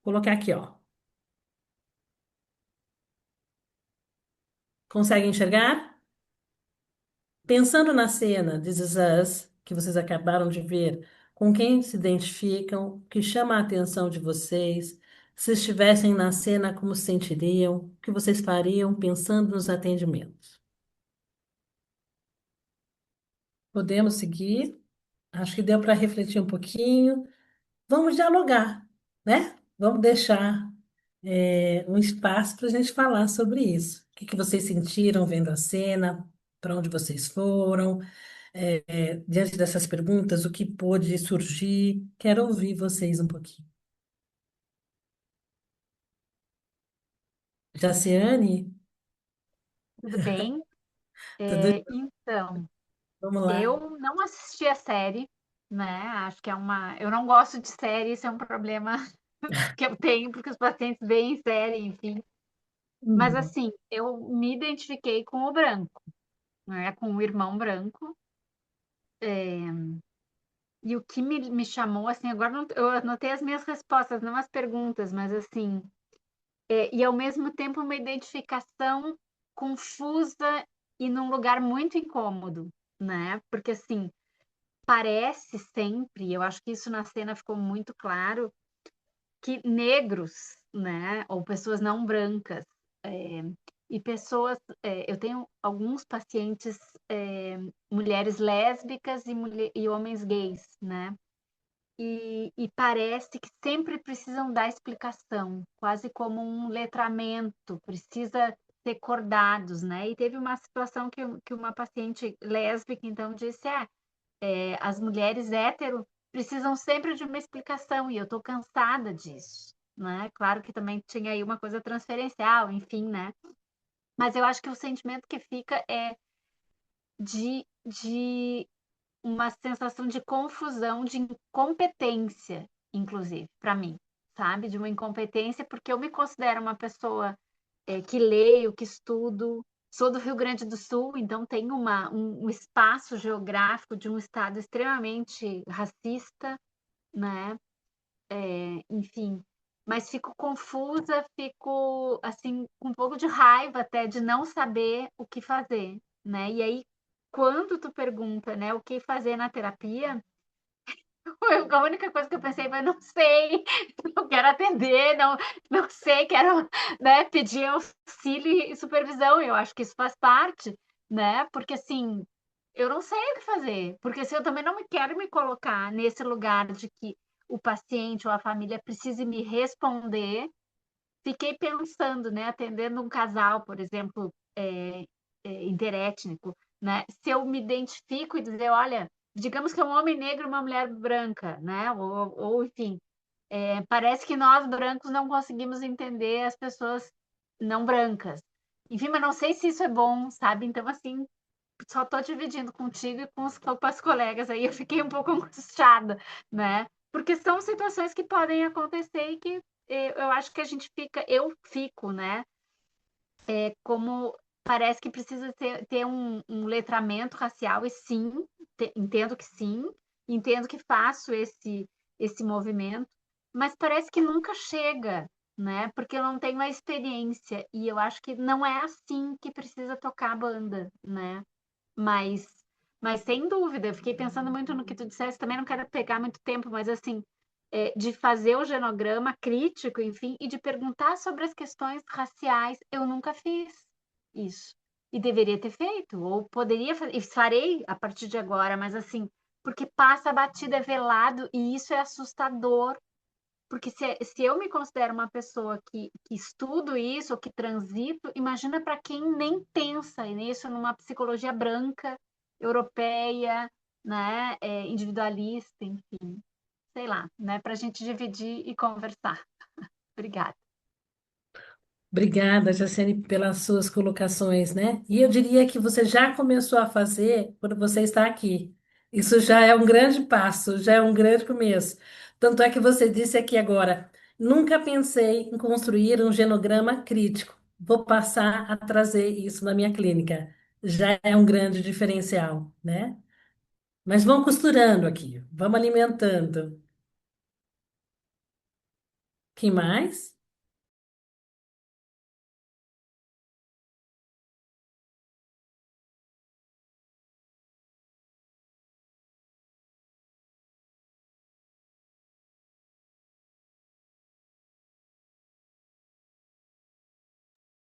Vou colocar aqui, ó. Consegue enxergar? Pensando na cena This Is Us, que vocês acabaram de ver, com quem se identificam, o que chama a atenção de vocês, se estivessem na cena, como se sentiriam, o que vocês fariam pensando nos atendimentos. Podemos seguir? Acho que deu para refletir um pouquinho. Vamos dialogar, né? Vamos deixar um espaço para a gente falar sobre isso. O que que vocês sentiram vendo a cena? Para onde vocês foram? Diante dessas perguntas, o que pôde surgir? Quero ouvir vocês um pouquinho. Jaciane, Tudo bem? tudo? Então, Vamos lá. eu não assisti a série, né? Acho que é uma. Eu não gosto de série, isso é um problema que eu tenho, porque os pacientes veem série, enfim. Mas, assim, eu me identifiquei com o branco, né? Com o irmão branco. E o que me chamou, assim, agora eu anotei as minhas respostas, não as perguntas, mas, assim. E ao mesmo tempo uma identificação confusa e num lugar muito incômodo, né? Porque assim, parece sempre, eu acho que isso na cena ficou muito claro, que negros, né, ou pessoas não brancas, e pessoas, eu tenho alguns pacientes, mulheres lésbicas e homens gays, né? E parece que sempre precisam dar explicação, quase como um letramento, precisa ser cordados, né? E teve uma situação que uma paciente lésbica, então, disse, as mulheres hétero precisam sempre de uma explicação, e eu estou cansada disso, né? Claro que também tinha aí uma coisa transferencial, enfim, né? Mas eu acho que o sentimento que fica é de uma sensação de confusão, de incompetência, inclusive, para mim, sabe? De uma incompetência, porque eu me considero uma pessoa que leio, que estudo, sou do Rio Grande do Sul, então tenho um espaço geográfico de um estado extremamente racista, né? Enfim, mas fico confusa, fico, assim, com um pouco de raiva até de não saber o que fazer, né? E aí, quando tu pergunta, né, o que fazer na terapia, A única coisa que eu pensei foi, não sei, não quero atender, não sei, quero, né, pedir auxílio e supervisão. Eu acho que isso faz parte, né? Porque assim, eu não sei o que fazer, porque se eu também não me quero me colocar nesse lugar de que o paciente ou a família precise me responder, fiquei pensando, né, atendendo um casal, por exemplo, interétnico, né? Se eu me identifico e dizer, olha, digamos que é um homem negro e uma mulher branca, né? Ou enfim, parece que nós brancos não conseguimos entender as pessoas não brancas. Enfim, mas não sei se isso é bom, sabe? Então, assim, só estou dividindo contigo e com as colegas aí, eu fiquei um pouco angustiada, né? Porque são situações que podem acontecer e que eu acho que a gente fica, eu fico, né? Como parece que precisa ter um letramento racial, e sim, entendo que sim, entendo que faço esse movimento, mas parece que nunca chega, né? Porque eu não tenho a experiência, e eu acho que não é assim que precisa tocar a banda, né? Mas, mas sem dúvida, eu fiquei pensando muito no que tu disseste, também não quero pegar muito tempo, mas assim, de fazer o genograma crítico, enfim, e de perguntar sobre as questões raciais, eu nunca fiz isso. E deveria ter feito, ou poderia fazer, e farei a partir de agora, mas assim, porque passa batida, é velado, e isso é assustador, porque se eu me considero uma pessoa que estudo isso, ou que transito, imagina para quem nem pensa nisso numa psicologia branca, europeia, né, individualista, enfim, sei lá, né, para a gente dividir e conversar. Obrigada. Obrigada, Jaciane, pelas suas colocações, né? E eu diria que você já começou a fazer quando você está aqui. Isso já é um grande passo, já é um grande começo. Tanto é que você disse aqui agora, nunca pensei em construir um genograma crítico. Vou passar a trazer isso na minha clínica. Já é um grande diferencial, né? Mas vamos costurando aqui, vamos alimentando. Quem mais?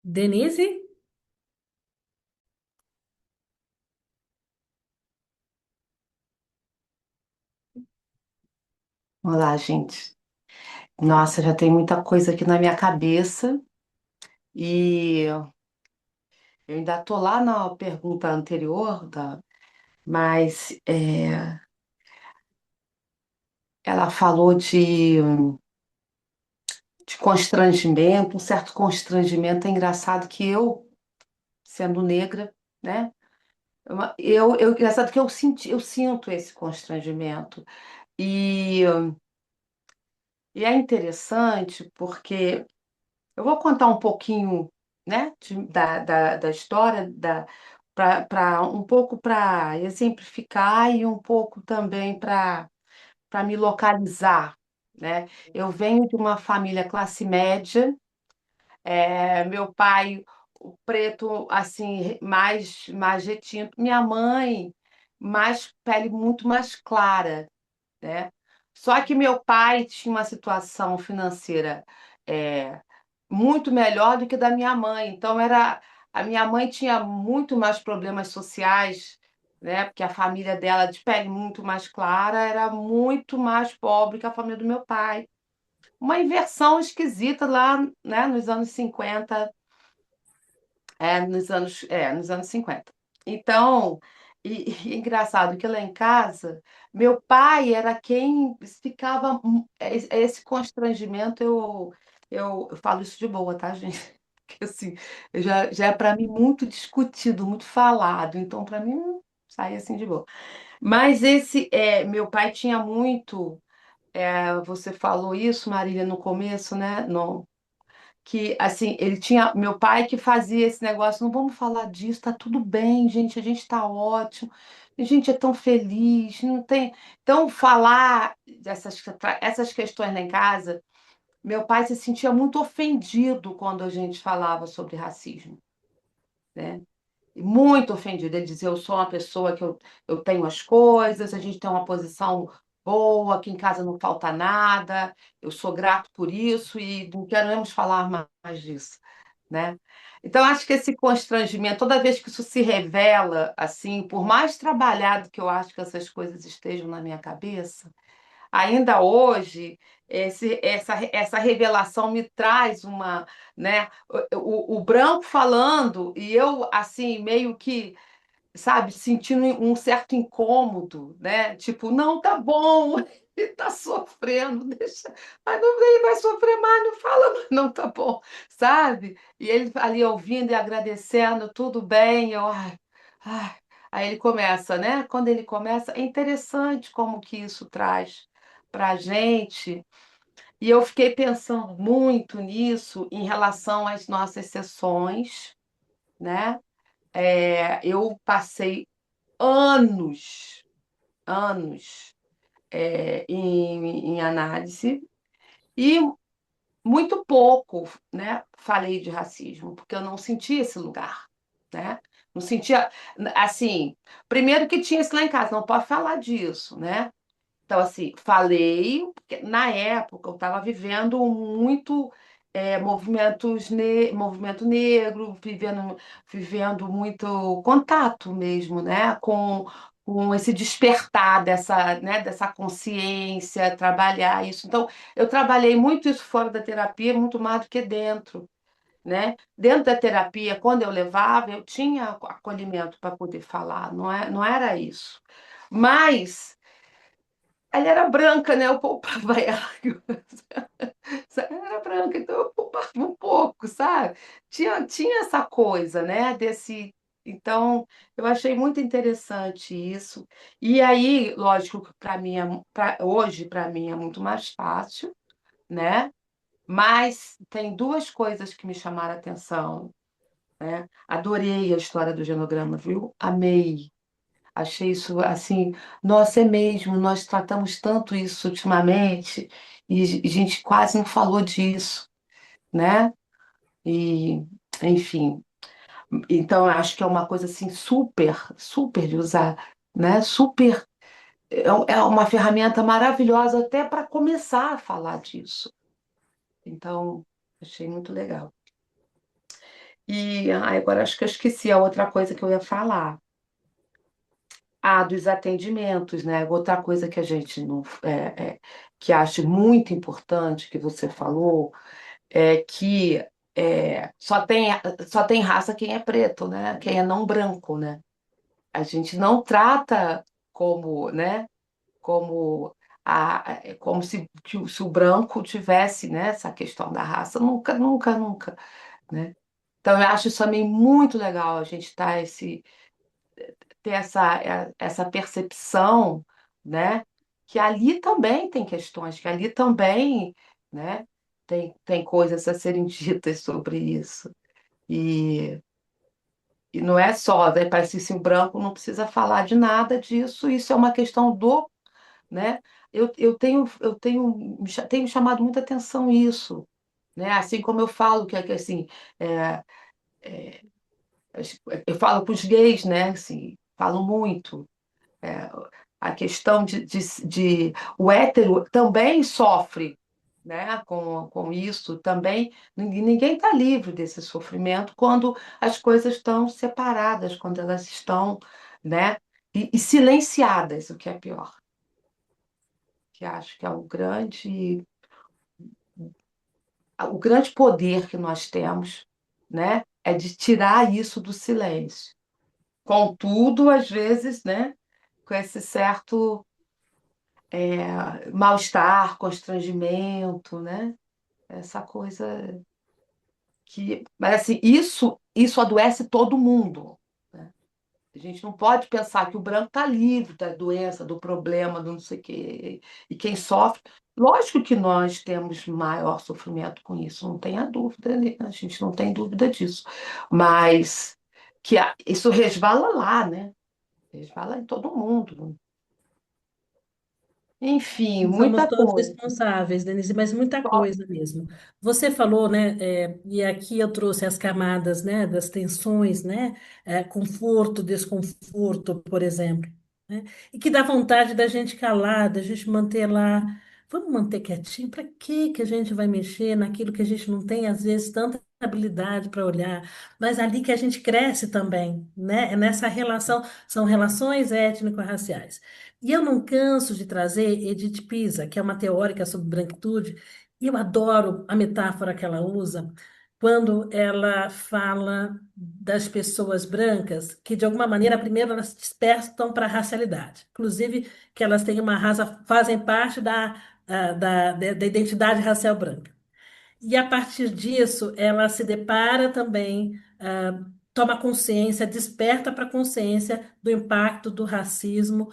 Denise? Olá, gente. Nossa, já tem muita coisa aqui na minha cabeça e eu ainda tô lá na pergunta anterior, mas ela falou de constrangimento, um certo constrangimento. É engraçado que eu, sendo negra, né? Engraçado que eu sinto esse constrangimento. E, e é interessante porque eu vou contar um pouquinho, né, da história, para um pouco para exemplificar e um pouco também para me localizar, né? Eu venho de uma família classe média, meu pai, o preto, assim, mais retinto, minha mãe, mais pele muito mais clara, né? Só que meu pai tinha uma situação financeira é, muito melhor do que da minha mãe. Então era a minha mãe tinha muito mais problemas sociais, né? Porque a família dela de pele muito mais clara era muito mais pobre que a família do meu pai. Uma inversão esquisita lá, né, nos anos 50 nos anos 50. Então, e engraçado que lá em casa, meu pai era quem ficava. Esse constrangimento, eu falo isso de boa, tá, gente? Porque assim, já é para mim muito discutido, muito falado. Então, para mim, sai assim de boa. Mas meu pai tinha muito. Você falou isso, Marília, no começo, né? No, que assim, ele tinha meu pai que fazia esse negócio, não vamos falar disso, tá tudo bem, gente, a gente tá ótimo, a gente é tão feliz, não tem. Então, falar essas questões lá em casa, meu pai se sentia muito ofendido quando a gente falava sobre racismo, né? Muito ofendido. Ele dizia, eu sou uma pessoa que eu tenho as coisas, a gente tem uma posição boa, aqui em casa não falta nada, eu sou grato por isso e não queremos falar mais disso, né? Então, acho que esse constrangimento, toda vez que isso se revela, assim, por mais trabalhado que eu acho que essas coisas estejam na minha cabeça, ainda hoje, essa revelação me traz uma, né? O Branco falando e eu, assim, meio que, sabe, sentindo um certo incômodo, né? Tipo, não, tá bom, ele tá sofrendo, deixa, mas não, ele vai sofrer mais, não fala, mas não tá bom, sabe? E ele ali ouvindo e agradecendo, tudo bem, eu, ai, ai. Aí ele começa, né? Quando ele começa, é interessante como que isso traz para a gente. E eu fiquei pensando muito nisso em relação às nossas sessões, né? Eu passei anos, anos, em análise e muito pouco, né, falei de racismo, porque eu não sentia esse lugar, né? Não sentia, assim, primeiro que tinha isso lá em casa, não pode falar disso, né? Então, assim, falei, porque na época eu estava vivendo muito movimento negro, vivendo muito contato mesmo, né, com esse despertar dessa, né, dessa consciência, trabalhar isso. Então, eu trabalhei muito isso fora da terapia, muito mais do que dentro. Né? Dentro da terapia, quando eu levava, eu tinha acolhimento para poder falar, não era isso. Mas ela era branca, né? Eu poupava ela. Ela era branca, então eu poupava um pouco, sabe? Tinha essa coisa, né? Desse. Então, eu achei muito interessante isso. E aí, lógico que para mim, hoje, para mim é muito mais fácil, né? Mas tem duas coisas que me chamaram a atenção, né? Adorei a história do genograma, viu? Amei. Achei isso assim, nossa, é mesmo, nós tratamos tanto isso ultimamente e a gente quase não falou disso, né? E, enfim, então eu acho que é uma coisa assim super, super de usar, né? Super, é uma ferramenta maravilhosa até para começar a falar disso. Então, achei muito legal. E agora acho que eu esqueci a outra coisa que eu ia falar. Ah, dos atendimentos, né? Outra coisa que a gente não, que acho muito importante que você falou é que só tem raça quem é preto, né? Quem é não branco, né? A gente não trata como, né? Como como se o branco tivesse, né? Essa questão da raça, nunca, nunca, nunca, né? Então eu acho isso também muito legal a gente ter essa percepção, né? Que ali também tem questões, que ali também, né? Tem coisas a serem ditas sobre isso. E, e não é só, né? Parece que o branco não precisa falar de nada disso, isso é uma questão né? Tenho chamado muita atenção isso, né? Assim como eu falo que assim, é, eu falo com os gays, né? Assim, falo muito. É, a questão o hétero também sofre, né, com isso também. Ninguém está livre desse sofrimento quando as coisas estão separadas, quando elas estão, né, e silenciadas, o que é pior. Que acho que é o grande poder que nós temos, né, é de tirar isso do silêncio. Contudo, às vezes, né, com esse certo mal-estar, constrangimento, né? Essa coisa que. Mas assim, isso adoece todo mundo. Né? A gente não pode pensar que o branco está livre da doença, do problema, do não sei o quê. E quem sofre. Lógico que nós temos maior sofrimento com isso, não tenha dúvida, né? A gente não tem dúvida disso. Mas isso resvala lá, né? Resvala em todo mundo. Enfim, Somos muita todos coisa. responsáveis, Denise, mas muita coisa mesmo. Você falou, né, e aqui eu trouxe as camadas, né, das tensões, né, conforto, desconforto, por exemplo. né? E que dá vontade da gente calar, da gente manter lá. Vamos manter quietinho? Para que a gente vai mexer naquilo que a gente não tem, às vezes, tanta habilidade para olhar, mas ali que a gente cresce também, né? É nessa relação, são relações étnico-raciais. E eu não canso de trazer Edith Pisa, que é uma teórica sobre branquitude, e eu adoro a metáfora que ela usa quando ela fala das pessoas brancas, que de alguma maneira, primeiro elas despertam para a racialidade, inclusive que elas têm uma raça, fazem parte da identidade racial branca. E a partir disso, ela se depara também, toma consciência, desperta para a consciência do impacto do racismo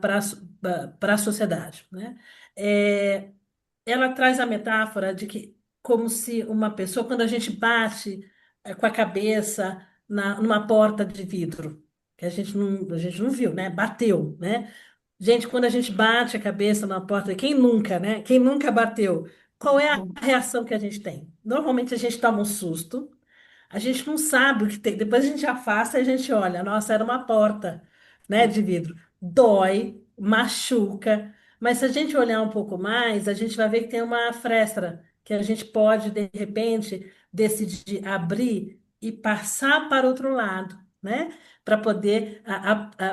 para a sociedade, né? É, ela traz a metáfora de que, como se uma pessoa, quando a gente bate com a cabeça numa porta de vidro, que a gente não viu, né? Bateu, né? Gente, quando a gente bate a cabeça na porta, quem nunca, né? Quem nunca bateu? Qual é a reação que a gente tem? Normalmente a gente toma um susto, a gente não sabe o que tem. Depois a gente afasta e a gente olha. Nossa, era uma porta, né, de vidro. Dói, machuca. Mas se a gente olhar um pouco mais, a gente vai ver que tem uma fresta que a gente pode, de repente, decidir abrir e passar para outro lado, né? Para poder,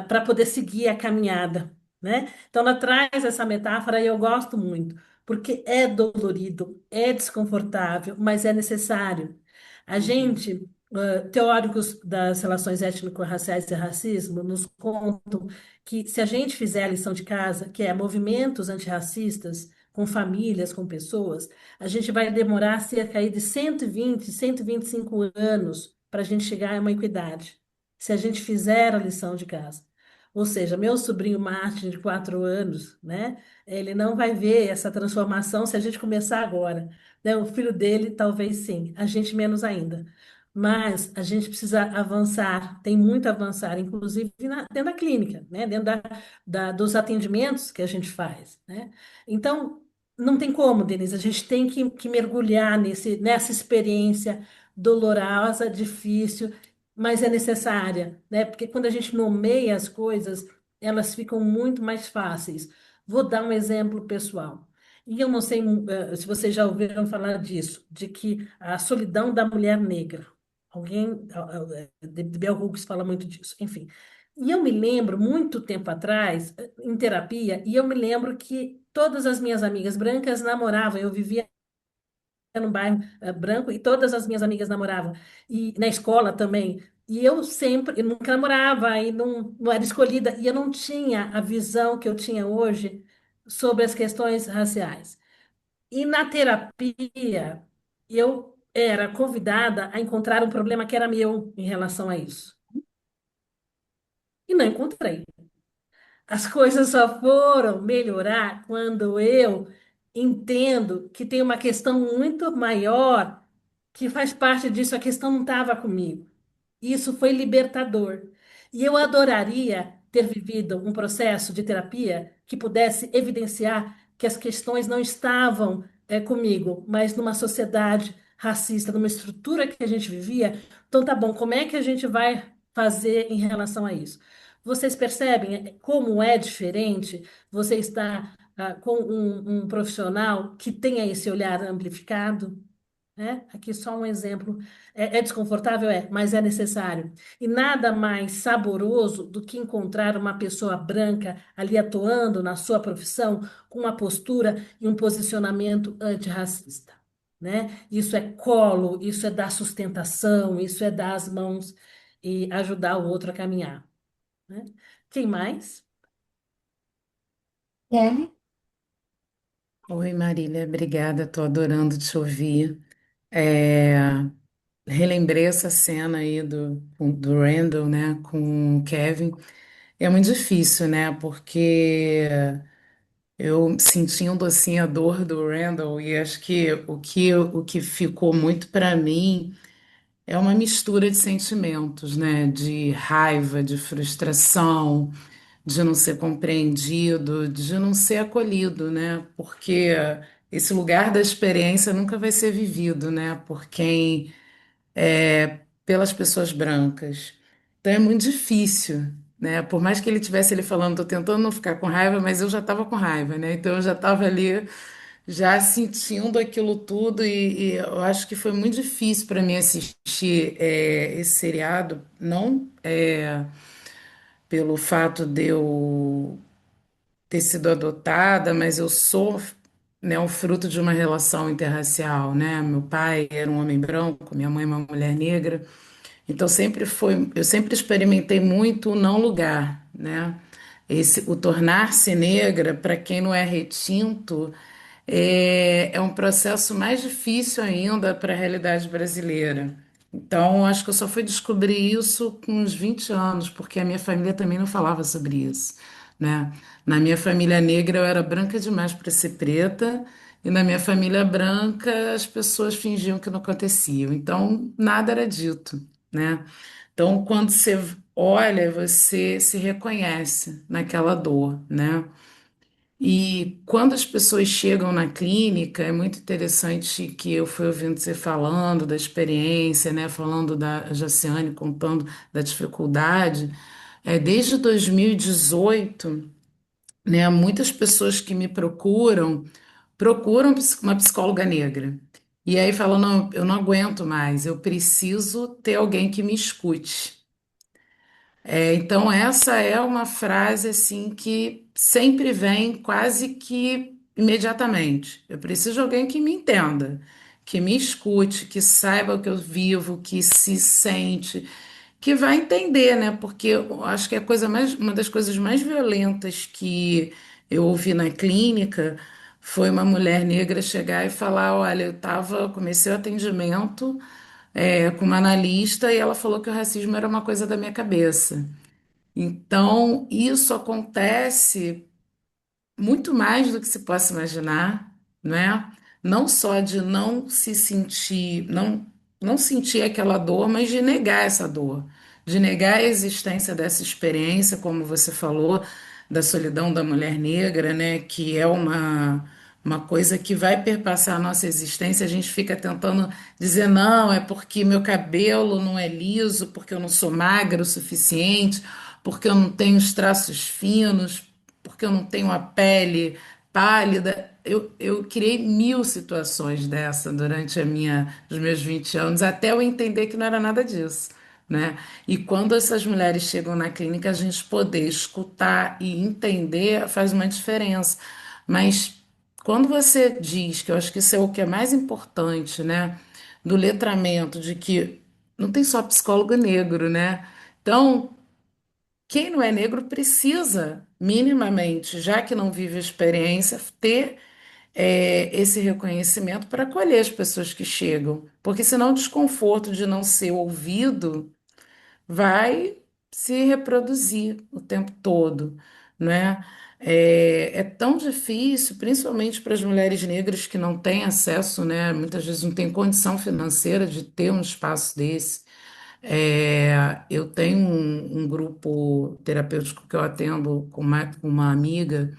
para poder seguir a caminhada, né? Então, ela traz essa metáfora e eu gosto muito, porque é dolorido, é desconfortável, mas é necessário. A gente, teóricos das relações étnico-raciais e racismo, nos contam que se a gente fizer a lição de casa, que é movimentos antirracistas com famílias, com pessoas, a gente vai demorar cerca aí de 120, 125 anos para a gente chegar a uma equidade, se a gente fizer a lição de casa. Ou seja, meu sobrinho Martin, de 4 anos, né? Ele não vai ver essa transformação se a gente começar agora, né? O filho dele, talvez sim, a gente menos ainda. Mas a gente precisa avançar, tem muito a avançar, inclusive dentro da clínica, né? Dentro dos atendimentos que a gente faz, né? Então, não tem como, Denise, a gente tem que mergulhar nessa experiência dolorosa, difícil, mas é necessária, né? Porque quando a gente nomeia as coisas, elas ficam muito mais fáceis. Vou dar um exemplo pessoal. E eu não sei, se vocês já ouviram falar disso, de que a solidão da mulher negra. Alguém, de Bell Hooks fala muito disso, enfim. E eu me lembro, muito tempo atrás, em terapia, e eu me lembro que todas as minhas amigas brancas namoravam, eu vivia num bairro branco e todas as minhas amigas namoravam. E na escola também. E eu nunca namorava e não era escolhida. E eu não tinha a visão que eu tinha hoje sobre as questões raciais. E na terapia, eu era convidada a encontrar um problema que era meu em relação a isso. E não encontrei. As coisas só foram melhorar quando eu entendo que tem uma questão muito maior que faz parte disso. A questão não estava comigo. Isso foi libertador. E eu adoraria ter vivido um processo de terapia que pudesse evidenciar que as questões não estavam comigo, mas numa sociedade racista, numa estrutura que a gente vivia. Então, tá bom, como é que a gente vai fazer em relação a isso? Vocês percebem como é diferente você estar com um profissional que tenha esse olhar amplificado? Né? Aqui só um exemplo. É desconfortável? É, mas é necessário. E nada mais saboroso do que encontrar uma pessoa branca ali atuando na sua profissão com uma postura e um posicionamento antirracista. Né? Isso é colo, isso é dar sustentação, isso é dar as mãos e ajudar o outro a caminhar. Né? Quem mais? Kelly? Oi, Marília, obrigada, tô adorando te ouvir. É, relembrei essa cena aí do Randall, né, com o Kevin. É muito difícil, né, porque eu sentindo assim a dor do Randall e acho que o que ficou muito para mim é uma mistura de sentimentos, né, de raiva, de frustração, de não ser compreendido, de não ser acolhido, né? Porque esse lugar da experiência nunca vai ser vivido, né? Por quem, pelas pessoas brancas. Então é muito difícil, né? Por mais que ele tivesse ele falando, tô tentando não ficar com raiva, mas eu já estava com raiva, né? Então eu já estava ali já sentindo aquilo tudo e eu acho que foi muito difícil para mim assistir esse seriado, não pelo fato de eu ter sido adotada, mas eu sou, né, o fruto de uma relação interracial, né? Meu pai era um homem branco, minha mãe uma mulher negra. Então eu sempre experimentei muito o não lugar, né? O tornar-se negra, para quem não é retinto, é um processo mais difícil ainda para a realidade brasileira. Então, acho que eu só fui descobrir isso com uns 20 anos, porque a minha família também não falava sobre isso, né? Na minha família negra, eu era branca demais para ser preta, e na minha família branca, as pessoas fingiam que não acontecia. Então, nada era dito, né? Então, quando você olha, você se reconhece naquela dor, né? E quando as pessoas chegam na clínica, é muito interessante que eu fui ouvindo você falando da experiência, né? Falando da Jaciane contando da dificuldade. Desde 2018, né? Muitas pessoas que me procuram uma psicóloga negra. E aí falam, não, eu não aguento mais, eu preciso ter alguém que me escute. Então, essa é uma frase assim que sempre vem quase que imediatamente. Eu preciso de alguém que me entenda, que me escute, que saiba o que eu vivo, que se sente, que vai entender, né? Porque eu acho que uma das coisas mais violentas que eu ouvi na clínica foi uma mulher negra chegar e falar: Olha, comecei o atendimento com uma analista e ela falou que o racismo era uma coisa da minha cabeça. Então, isso acontece muito mais do que se possa imaginar, né? Não só de não se sentir, não sentir aquela dor, mas de negar essa dor, de negar a existência dessa experiência, como você falou, da solidão da mulher negra, né? Que é uma coisa que vai perpassar a nossa existência. A gente fica tentando dizer, não, é porque meu cabelo não é liso, porque eu não sou magra o suficiente, porque eu não tenho os traços finos, porque eu não tenho a pele pálida. Eu criei mil situações dessa durante os meus 20 anos, até eu entender que não era nada disso, né? E quando essas mulheres chegam na clínica, a gente poder escutar e entender faz uma diferença. Mas quando você diz, que eu acho que isso é o que é mais importante, né? Do letramento, de que não tem só psicólogo negro, né? Então, quem não é negro precisa, minimamente, já que não vive a experiência, ter esse reconhecimento para acolher as pessoas que chegam. Porque senão o desconforto de não ser ouvido vai se reproduzir o tempo todo, né? É tão difícil, principalmente para as mulheres negras que não têm acesso, né? Muitas vezes não têm condição financeira de ter um espaço desse. Eu tenho um grupo terapêutico que eu atendo com uma amiga,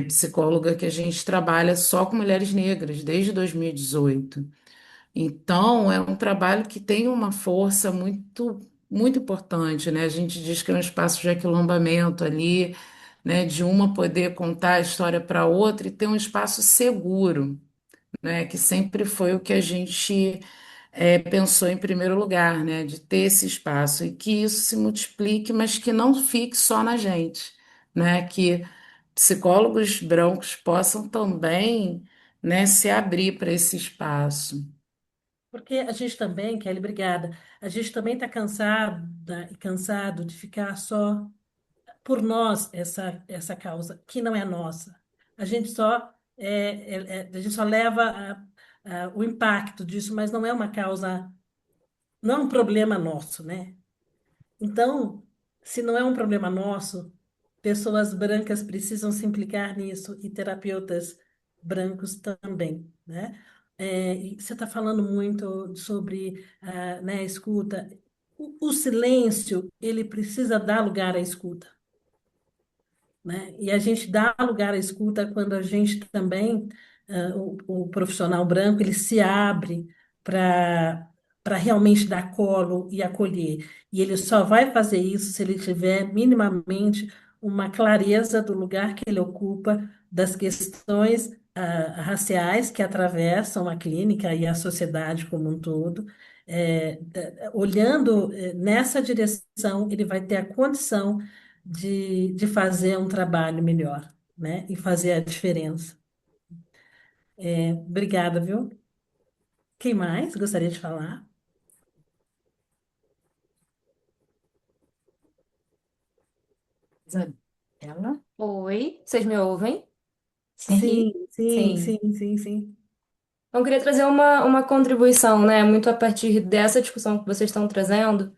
psicóloga, que a gente trabalha só com mulheres negras desde 2018. Então, é um trabalho que tem uma força muito, muito importante, né? A gente diz que é um espaço de aquilombamento ali, né? De uma poder contar a história para outra e ter um espaço seguro, né? Que sempre foi o que a gente pensou em primeiro lugar, né? De ter esse espaço e que isso se multiplique, mas que não fique só na gente, né? Que psicólogos brancos possam também, né, se abrir para esse espaço. Porque a gente também, Kelly, obrigada. A gente também está cansada e cansado de ficar só por nós essa causa, que não é nossa. A gente só, a gente só leva o impacto disso, mas não é uma causa, não é um problema nosso, né? Então, se não é um problema nosso, pessoas brancas precisam se implicar nisso e terapeutas brancos também, né? E você está falando muito sobre, né, escuta. O silêncio, ele precisa dar lugar à escuta, né? E a gente dá lugar à escuta quando a gente também, o profissional branco, ele se abre para para realmente dar colo e acolher. E ele só vai fazer isso se ele tiver minimamente uma clareza do lugar que ele ocupa, das questões raciais que atravessam a clínica e a sociedade como um todo. Olhando nessa direção, ele vai ter a condição de fazer um trabalho melhor, né? E fazer a diferença. Obrigada, viu? Quem mais gostaria de falar? Isabela? Oi, vocês me ouvem? Sim, Sim. sim, Sim. sim, sim, sim. Eu queria trazer uma contribuição, né, muito a partir dessa discussão que vocês estão trazendo,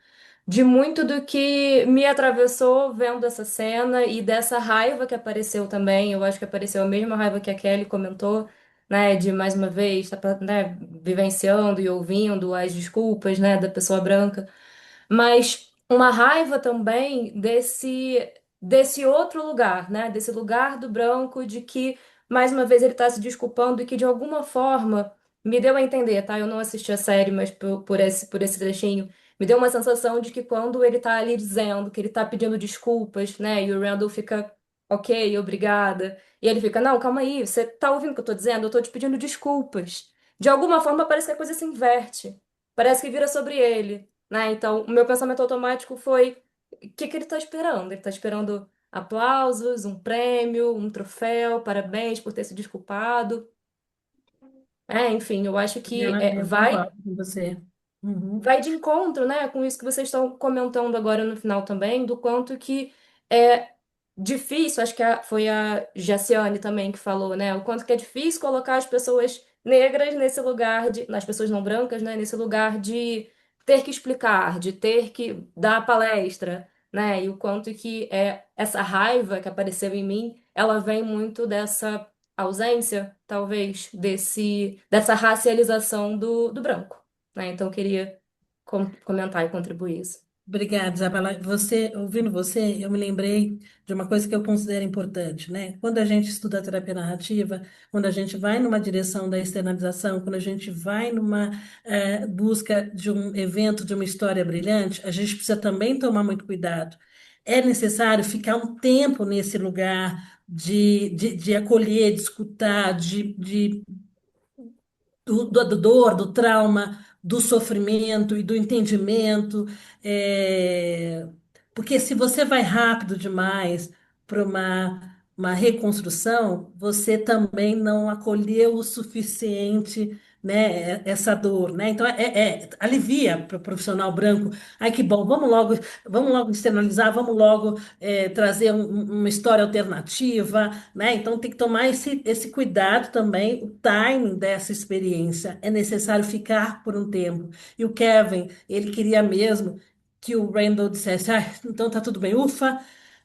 de muito do que me atravessou vendo essa cena e dessa raiva que apareceu também. Eu acho que apareceu a mesma raiva que a Kelly comentou, né, de mais uma vez, tá, né, vivenciando e ouvindo as desculpas, né, da pessoa branca, mas uma raiva também desse outro lugar, né? Desse lugar do branco, de que, mais uma vez, ele está se desculpando e que, de alguma forma, me deu a entender, tá? Eu não assisti a série, mas por esse trechinho, me deu uma sensação de que quando ele tá ali dizendo que ele tá pedindo desculpas, né? E o Randall fica, ok, obrigada. E ele fica, não, calma aí, você tá ouvindo o que eu tô dizendo? Eu tô te pedindo desculpas. De alguma forma, parece que a coisa se inverte. Parece que vira sobre ele, né? Então, o meu pensamento automático foi: o que que ele está esperando? Ele está esperando aplausos, um prêmio, um troféu, parabéns por ter se desculpado. Enfim, eu acho que Eu concordo com você. Uhum. vai de encontro, né, com isso que vocês estão comentando agora no final também, do quanto que é difícil, acho que foi a Jaciane também que falou, né, o quanto que é difícil colocar as pessoas negras nesse lugar as pessoas não brancas, né, nesse lugar de ter que explicar, de ter que dar palestra, né, e o quanto que essa raiva que apareceu em mim, ela vem muito dessa ausência, talvez, dessa racialização do branco, né? Então, eu queria comentar e contribuir isso. Obrigada, Isabela. Ouvindo você, eu me lembrei de uma coisa que eu considero importante, né? Quando a gente estuda a terapia narrativa, quando a gente vai numa direção da externalização, quando a gente vai numa busca de um evento, de uma história brilhante, a gente precisa também tomar muito cuidado. É necessário ficar um tempo nesse lugar de acolher, de escutar, da dor, do trauma, do sofrimento e do entendimento. é, Porque se você vai rápido demais para uma reconstrução, você também não acolheu o suficiente, né, essa dor, né? Então, alivia para o profissional branco. Ai, que bom, vamos logo externalizar, vamos logo trazer uma história alternativa, né? Então tem que tomar esse cuidado também, o timing dessa experiência. É necessário ficar por um tempo. E o Kevin, ele queria mesmo que o Randall dissesse, ah, então tá tudo bem, ufa,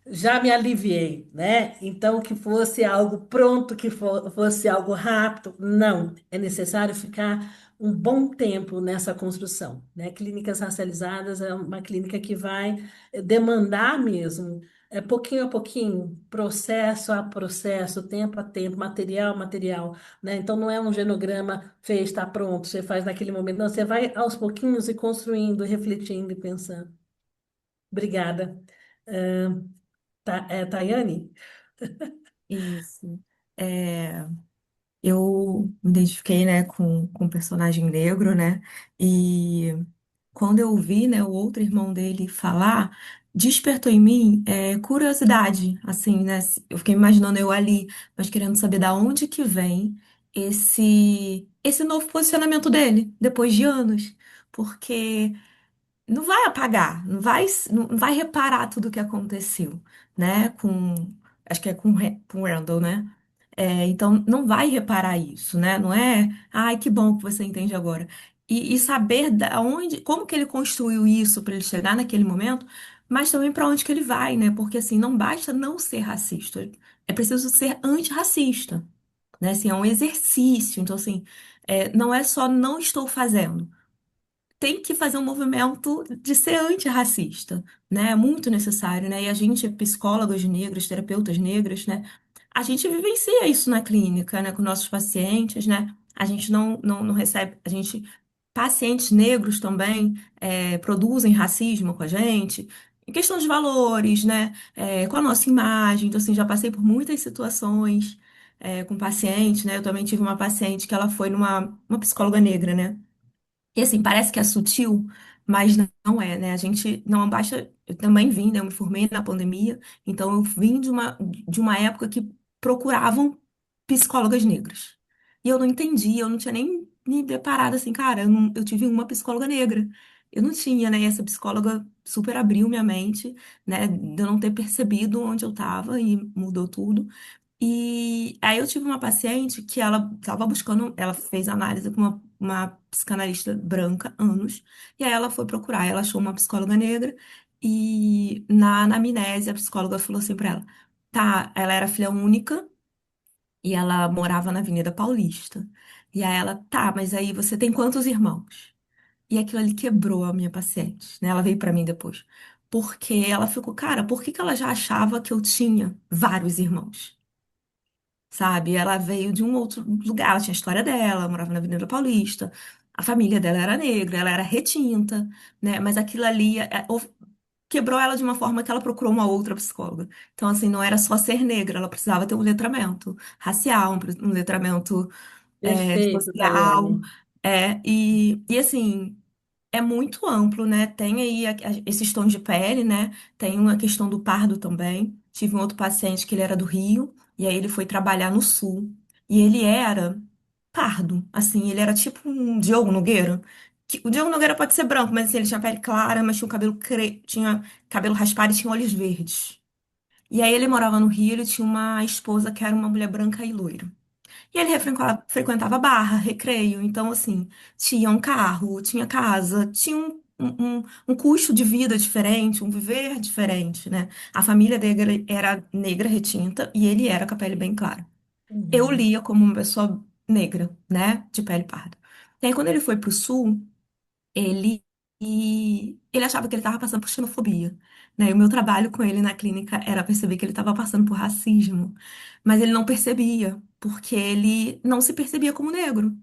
já me aliviei, né? Então que fosse algo pronto, que fosse algo rápido. Não, é necessário ficar um bom tempo nessa construção, né? Clínicas racializadas é uma clínica que vai demandar mesmo pouquinho a pouquinho, processo a processo, tempo a tempo, material a material, né? Então não é um genograma fez, está pronto, você faz naquele momento, não, você vai aos pouquinhos e construindo, refletindo e pensando. Obrigada. Tayane? Isso. É, eu me identifiquei, né, com o personagem negro, né? E quando eu ouvi, né, o outro irmão dele falar, despertou em mim curiosidade, assim, né? Eu fiquei imaginando eu ali, mas querendo saber da onde que vem esse novo posicionamento dele, depois de anos. Porque não vai apagar, não vai reparar tudo o que aconteceu, né? Acho que é com o Randall, né? Então, não vai reparar isso, né? Não é, ai, que bom que você entende agora. E saber da onde, como que ele construiu isso para ele chegar naquele momento, mas também para onde que ele vai, né? Porque assim, não basta não ser racista, é preciso ser antirracista, né? Assim, é um exercício. Então, assim, não é só não estou fazendo, tem que fazer um movimento de ser antirracista, né? É muito necessário, né? E a gente, psicólogos negros, terapeutas negros, né? A gente vivencia isso na clínica, né? Com nossos pacientes, né? A gente não recebe, a gente pacientes negros também produzem racismo com a gente, em questão de valores, né? Com a nossa imagem. Então, assim, já passei por muitas situações com pacientes, né? Eu também tive uma paciente que ela foi numa uma psicóloga negra, né? E assim, parece que é sutil, mas não é, né? A gente não basta. Eu também vim, né? Eu me formei na pandemia, então eu vim de uma época que procuravam psicólogas negras. E eu não entendi, eu não tinha nem me deparado assim, cara, eu tive uma psicóloga negra. Eu não tinha, né? E essa psicóloga super abriu minha mente, né? De eu não ter percebido onde eu estava e mudou tudo. E aí eu tive uma paciente que ela estava buscando, ela fez análise com uma psicanalista branca, anos, e aí ela foi procurar, ela achou uma psicóloga negra, e na anamnese a psicóloga falou assim pra ela, tá, ela era filha única, e ela morava na Avenida Paulista. E aí ela, tá, mas aí você tem quantos irmãos? E aquilo ali quebrou a minha paciente, né? Ela veio pra mim depois. Porque ela ficou, cara, por que que ela já achava que eu tinha vários irmãos? Sabe? Ela veio de um outro lugar, ela tinha a história dela, morava na Avenida Paulista, a família dela era negra, ela era retinta, né? Mas aquilo ali quebrou ela de uma forma que ela procurou uma outra psicóloga. Então, assim, não era só ser negra, ela precisava ter um letramento racial, um letramento Perfeito, social, Tayane. e assim é muito amplo, né? Tem aí esses tons de pele, né? Tem uma questão do pardo também. Tive um outro paciente que ele era do Rio, e aí ele foi trabalhar no Sul. E ele era pardo, assim, ele era tipo um Diogo Nogueira. O Diogo Nogueira pode ser branco, mas assim, ele tinha pele clara, mas tinha o cabelo tinha cabelo raspado e tinha olhos verdes. E aí ele morava no Rio, ele tinha uma esposa que era uma mulher branca e loira. E ele frequentava barra, recreio. Então, assim, tinha um carro, tinha casa, tinha um custo de vida diferente, um viver diferente, né? A família dele era negra retinta e ele era com a pele bem clara. Eu Uhum. lia como uma pessoa negra, né? De pele parda. E aí, quando ele foi pro sul, ele, ele achava que ele estava passando por xenofobia, né? E o meu trabalho com ele na clínica era perceber que ele estava passando por racismo, mas ele não percebia, porque ele não se percebia como negro.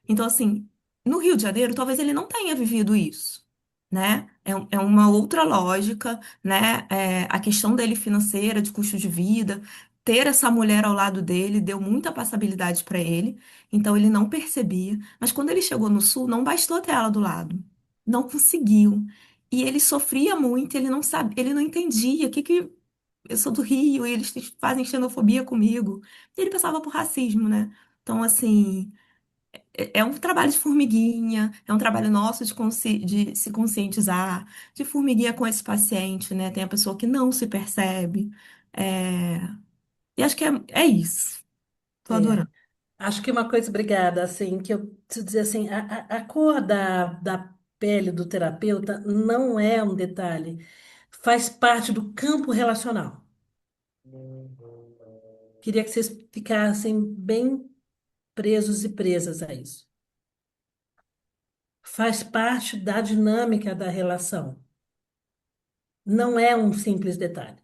Então, assim, no Rio de Janeiro, talvez ele não tenha vivido isso, né? É uma outra lógica, né? A questão dele financeira, de custo de vida, ter essa mulher ao lado dele deu muita passabilidade para ele, então ele não percebia. Mas quando ele chegou no Sul, não bastou ter ela do lado, não conseguiu. E ele sofria muito, ele não sabe, ele não entendia o que que eu sou do Rio e eles fazem xenofobia comigo. E ele passava por racismo, né? Então, assim. É um trabalho de formiguinha, é um trabalho nosso de se conscientizar, de formiguinha com esse paciente, né? Tem a pessoa que não se percebe. É, E acho que é isso. Tô É. adorando. Acho que uma coisa, obrigada, assim, que eu preciso dizer assim, a cor da pele do terapeuta não é um detalhe, faz parte do campo relacional. Queria que vocês ficassem bem presos e presas a isso. Faz parte da dinâmica da relação. Não é um simples detalhe.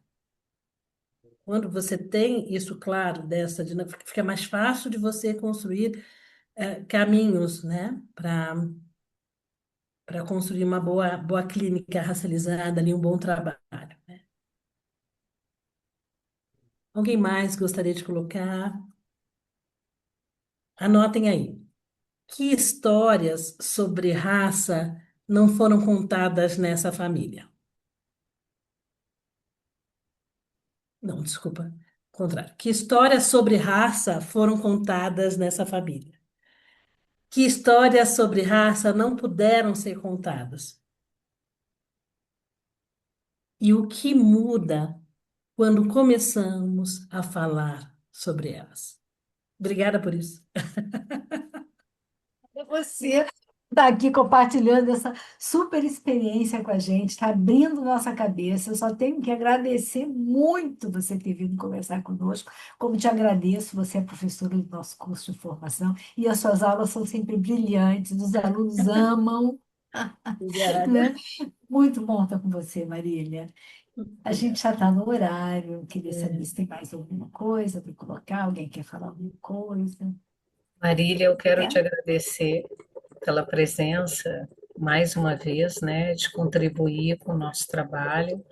Quando você tem isso claro dessa dinâmica, fica mais fácil de você construir caminhos, né, para construir uma boa clínica racializada ali, um bom trabalho, né? Alguém mais gostaria de colocar? Anotem aí. Que histórias sobre raça não foram contadas nessa família? Não, desculpa. Contrário. Que histórias sobre raça foram contadas nessa família? Que histórias sobre raça não puderam ser contadas? E o que muda quando começamos a falar sobre elas? Obrigada por isso. É você está aqui compartilhando essa super experiência com a gente, está abrindo nossa cabeça. Eu só tenho que agradecer muito você ter vindo conversar conosco. Como te agradeço, você é professora do nosso curso de formação e as suas aulas são sempre brilhantes, os alunos amam, Obrigada. né? Muito bom estar com você, Marília. A gente Obrigada. já está no horário, eu queria saber É, se tem mais alguma coisa para colocar, alguém quer falar alguma coisa? Marília, eu quero É? te agradecer. pela presença, mais uma vez, né, de contribuir com o nosso trabalho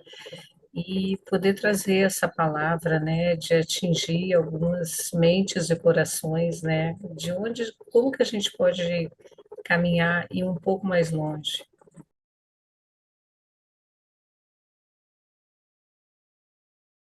e poder trazer essa palavra, né, de atingir algumas mentes e corações, né, de onde, como que a gente pode caminhar e ir um pouco mais longe.